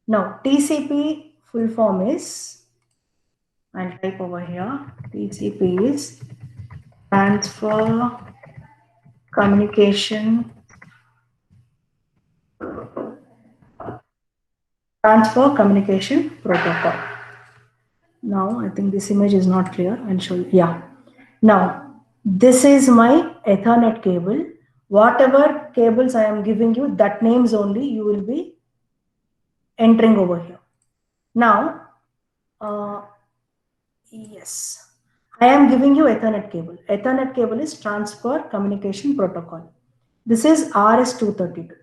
Now, TCP full form is, I'll type over here, TCP is Transfer Communication Protocol. Now, I think this image is not clear. I'll show you. Yeah. Now, this is my Ethernet cable. Whatever cables I am giving you, that names only you will be entering over here. Now, yes, I am giving you Ethernet cable. Ethernet cable is Transfer Communication Protocol. This is RS-232.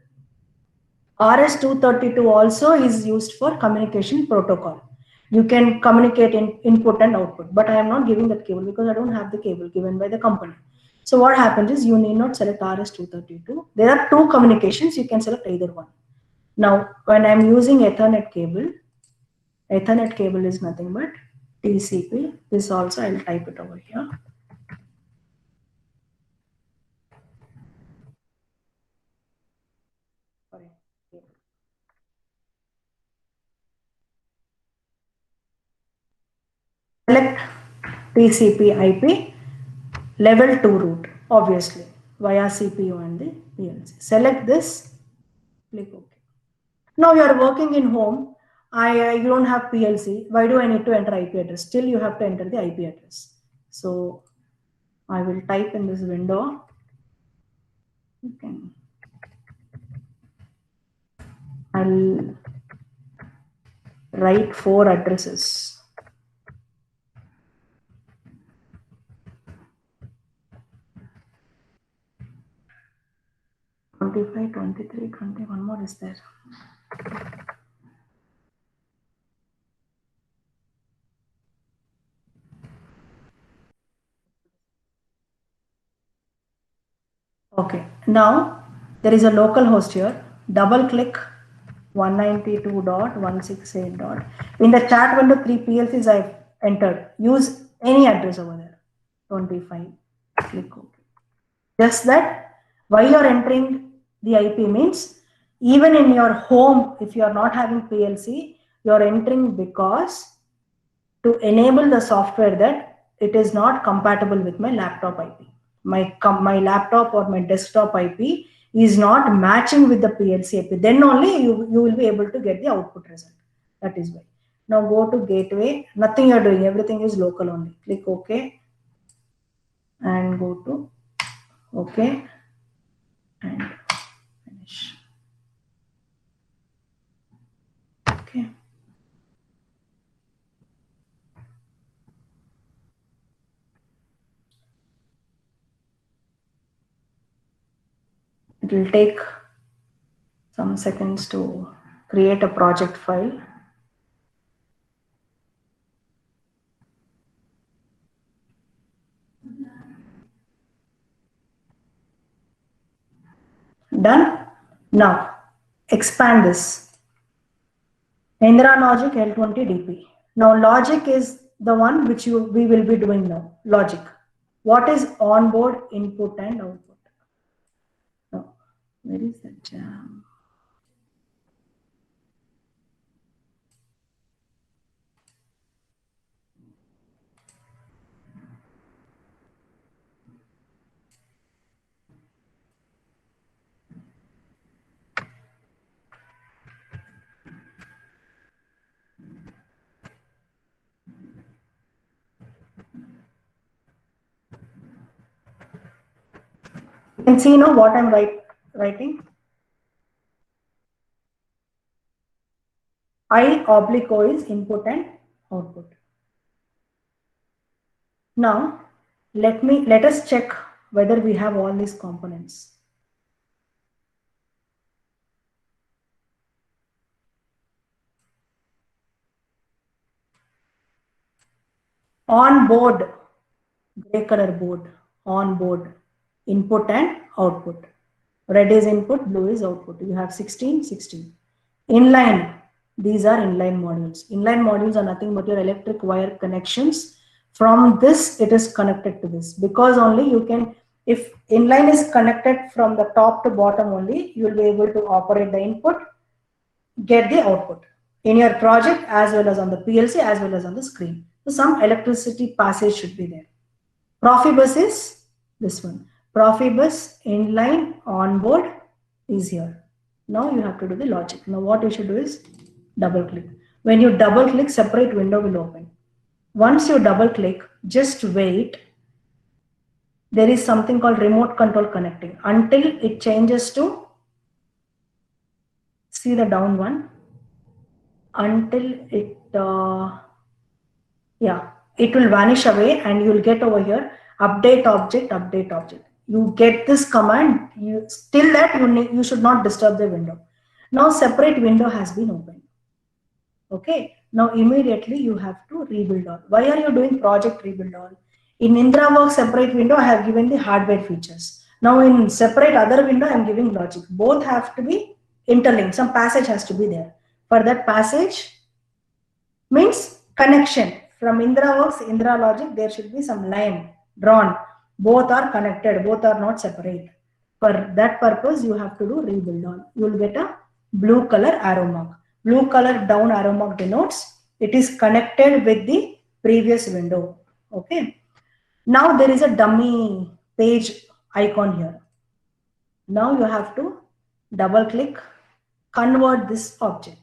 RS-232 also is used for communication protocol. You can communicate in input and output, but I am not giving that cable because I don't have the cable given by the company. So what happens is you need not select RS-232. There are 2 communications, you can select either one. Now, when I'm using Ethernet cable is nothing but TCP. This also I'll type it over here. Sorry. Select TCP IP level 2 route, obviously via CPU and the PLC. Select this, click OK. Now you are working in home. You don't have PLC. Why do I need to enter IP address? Still you have to enter the IP address. So I will type in this window. Okay. I'll write 4 addresses. 25, 23, 21 more is there. Okay, now there is a local host here. Double click 192.168. In the chat window, 3 PLCs I've entered. Use any address over there. 25. Click OK. Just that, why you are entering the IP means even in your home, if you are not having PLC, you are entering because to enable the software that it is not compatible with my laptop IP. My laptop or my desktop IP is not matching with the PLC IP. Then only you will be able to get the output result. That is why. Now go to gateway. Nothing you are doing. Everything is local only. Click OK. And go to OK. And It will take some seconds to create a project file. Done. Now expand this. Indra Logic L20 DP. Now logic is the one which we will be doing now. Logic. What is onboard input and output? Now, where is the jam? You can see now what I'm writing. I oblique O is input and output. Now let us check whether we have all these components. On board, gray color board, on board, input and output. Red is input, blue is output. You have 16, 16. Inline, these are inline modules. Inline modules are nothing but your electric wire connections. From this, it is connected to this, because only you can, if inline is connected from the top to bottom only, you will be able to operate the input, get the output in your project as well as on the PLC as well as on the screen. So some electricity passage should be there. Profibus is this one. Profibus inline onboard is here. Now you have to do the logic. Now what you should do is double click. When you double click, separate window will open. Once you double click, just wait. There is something called remote control connecting until it changes to, see the down one, until it, yeah, it will vanish away and you will get over here, update object, update object. You get this command, you still that you should not disturb the window. Now separate window has been opened. Okay, now immediately you have to rebuild all. Why are you doing project rebuild all? In IndraWorks separate window, I have given the hardware features. Now in separate other window, I am giving logic. Both have to be interlinked. Some passage has to be there. For that passage means connection. From IndraWorks, Indra Logic, there should be some line drawn. Both are connected, both are not separate. For that purpose, you have to do rebuild all. You will get a blue color arrow mark. Blue color down arrow mark denotes it is connected with the previous window. Okay. Now there is a dummy page icon here. Now you have to double click, convert this object.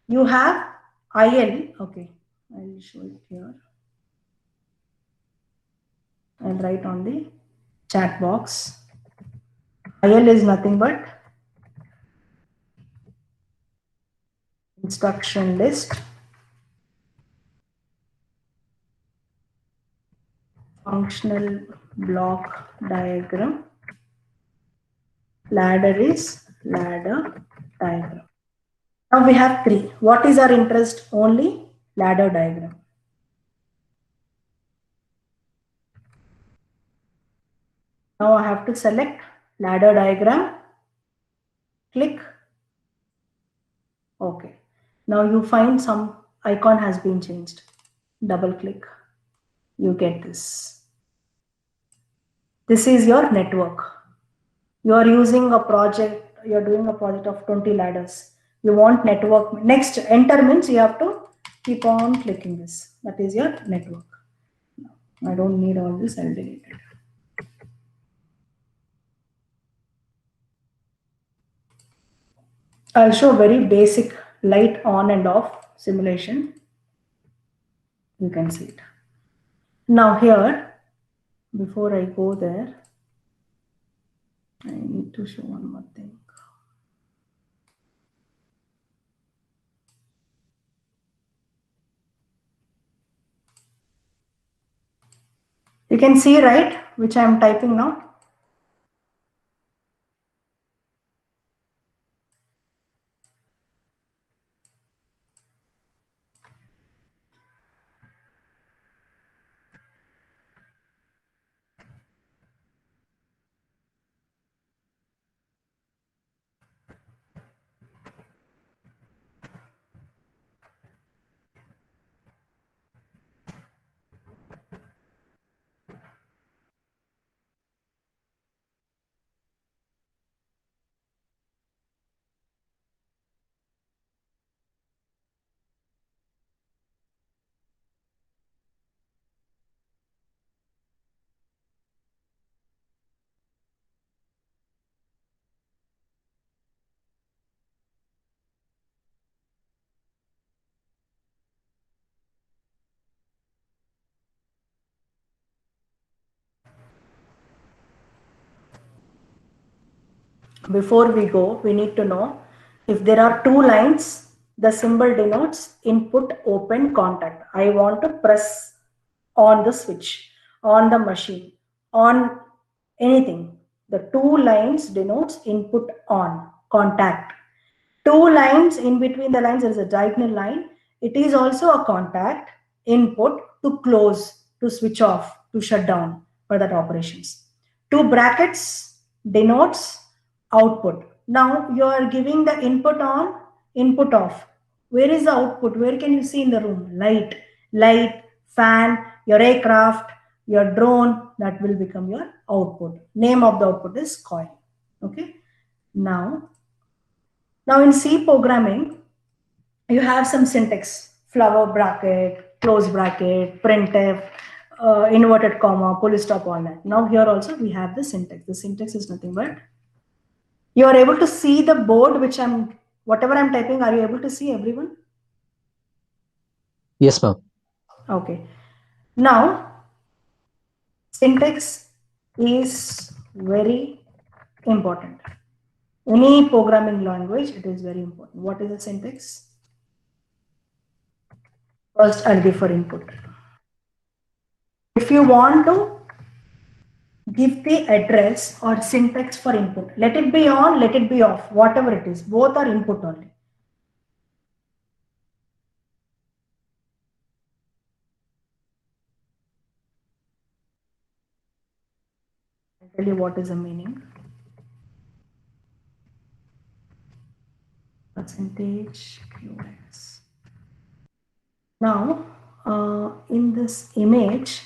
You have IL, okay, I will show it here. I'll write on the chat box. IL is nothing but instruction list, functional block diagram, ladder is ladder diagram. Now we have three. What is our interest? Only ladder diagram. Now I have to select ladder diagram, click. Okay. Now you find some icon has been changed. Double click. You get this. This is your network. You are using a project, you are doing a project of 20 ladders. You want network. Next, enter means you have to keep on clicking this. That is your network. I don't need all this, I'll delete it. I'll show very basic light on and off simulation. You can see it. Now here, before I go there, I need to show one more thing. You can see, right, which I am typing now. before we go, we need to know if there are two lines, the symbol denotes input open contact. I want to press on the switch, on the machine, on anything. The two lines denotes input on contact. Two lines, in between the lines there is a diagonal line. It is also a contact input to close, to switch off, to shut down for that operations. Two brackets denotes output. Now you are giving the input on, input off. Where is the output? Where can you see in the room? Light, fan, your aircraft, your drone, that will become your output. Name of the output is coil. Okay. Now in C programming, you have some syntax: flower bracket, close bracket, printf, inverted comma, full stop, all that. Now here also we have the syntax. The syntax is nothing but, you are able to see the board which whatever I'm typing, are you able to see, everyone? Yes, ma'am. Okay. Now, syntax is very important. Any programming language, it is very important. What is the syntax? First, I'll give for input. If you want to give the address or syntax for input, let it be on, let it be off, whatever it is, both are input only. I'll tell you what is the meaning. Percentage QS. Now, in this image,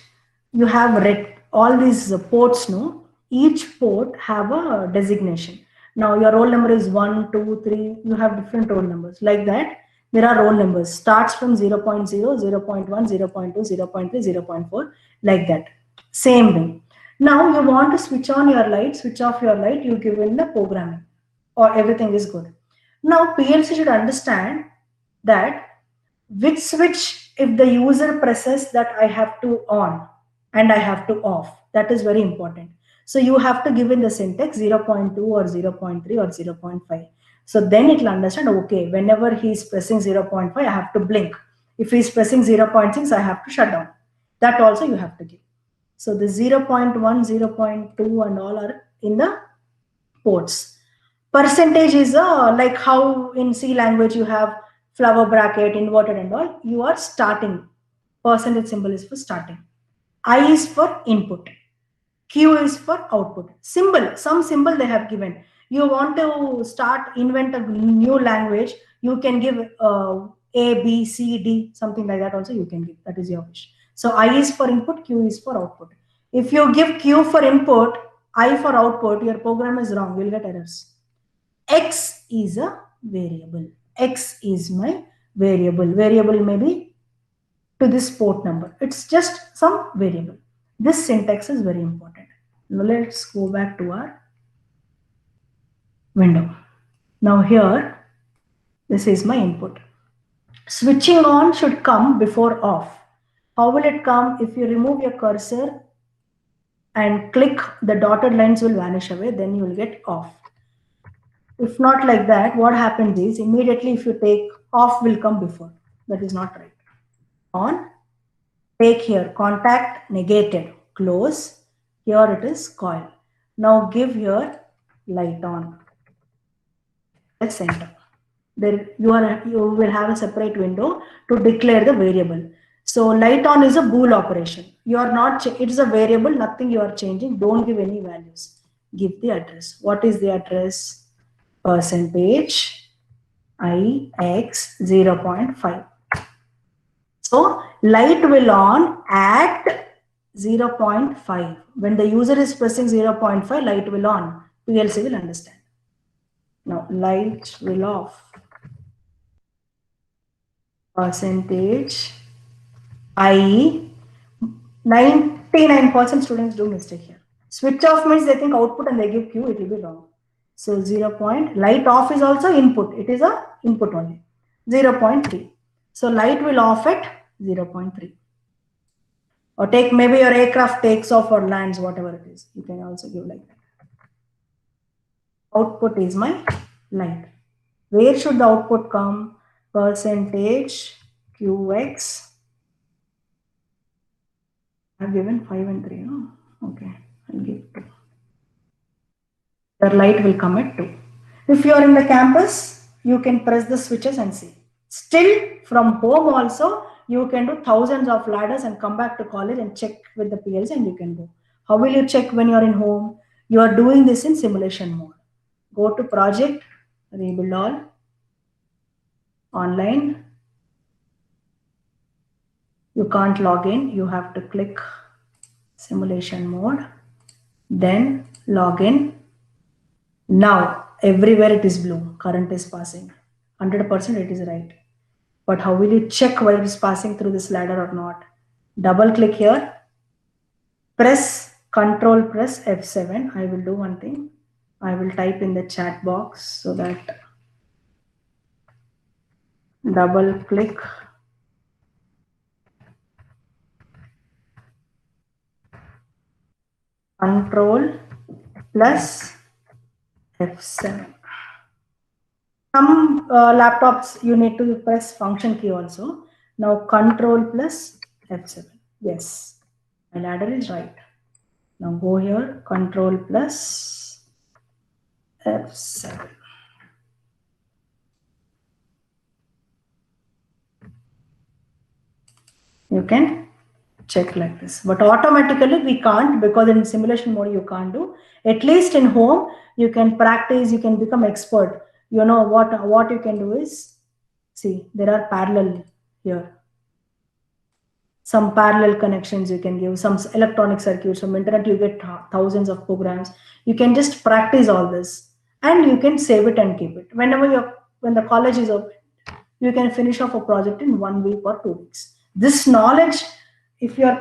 you have read all these ports, no? Each port have a designation. Now, your roll number is 1, 2, 3. You have different roll numbers. Like that, there are roll numbers. Starts from 0.0, 0.1, 0.2, 0.3, 0.4. Like that. Same way. Now, you want to switch on your light, switch off your light. You give in the programming, or everything is good. Now, PLC should understand that which switch, if the user presses, that I have to on and I have to off. That is very important. So you have to give in the syntax 0.2 or 0.3 or 0.5. So then it will understand, okay, whenever he is pressing 0.5, I have to blink. If he is pressing 0.6, I have to shut down. That also you have to give. So the 0.1, 0.2 and all are in the ports. Percentage is like how in C language you have flower bracket, inverted and all. You are starting. Percentage symbol is for starting. I is for input. Q is for output. Symbol, some symbol they have given. You want to invent a new language, you can give A, B, C, D, something like that also you can give. That is your wish. So I is for input, Q is for output. If you give Q for input, I for output, your program is wrong. You will get errors. X is a variable. X is my variable. Variable may be to this port number. It's just some variable. This syntax is very important. Now let's go back to our window. Now here, this is my input. Switching on should come before off. How will it come? If you remove your cursor and click, the dotted lines will vanish away, then you will get off. If not like that, what happens is immediately if you take off will come before. That is not right. On, take here contact negated, close. Here it is coil. Now give here light on. Press enter. There you will have a separate window to declare the variable. So light on is a bool operation. You are not, it is a variable, nothing you are changing. Don't give any values. Give the address. What is the address? Percentage IX 0.5. So light will on at 0.5. When the user is pressing 0.5, light will on. PLC will understand. Now light will off. Percentage I. 99% students do mistake here. Switch off means they think output and they give Q, it will be wrong. So 0. Light off is also input. It is a input only. 0.3. So light will off at 0.3. Or take maybe your aircraft takes off or lands, whatever it is. You can also give like that. output is my light. Where should the output come? Percentage QX. I've given 5 and 3. No? Okay, I'll give 2. Your light will come at 2. If you are in the campus, you can press the switches and see. Still, from home also, you can do thousands of ladders and come back to college and check with the PLC and you can go. How will you check when you are in home? You are doing this in simulation mode. Go to project, rebuild all, online. You can't log in. You have to click simulation mode, then log in. Now, everywhere it is blue, current is passing. 100% it is right. But how will you check whether it is passing through this ladder or not? Double click here, press Control, press F7. I will do one thing. I will type in the chat box so that double click. Control plus F7. Some laptops you need to press function key also. Now Control plus F7. Yes, my ladder is right. Now go here, Control plus F7. You can check like this, but automatically we can't, because in simulation mode you can't do. At least in home you can practice, you can become expert. You know what you can do is, see, there are parallel here. Some parallel connections you can give, some electronic circuits, from internet you get thousands of programs. You can just practice all this and you can save it and keep it. When the college is open, you can finish off a project in 1 week or 2 weeks. This knowledge, if you are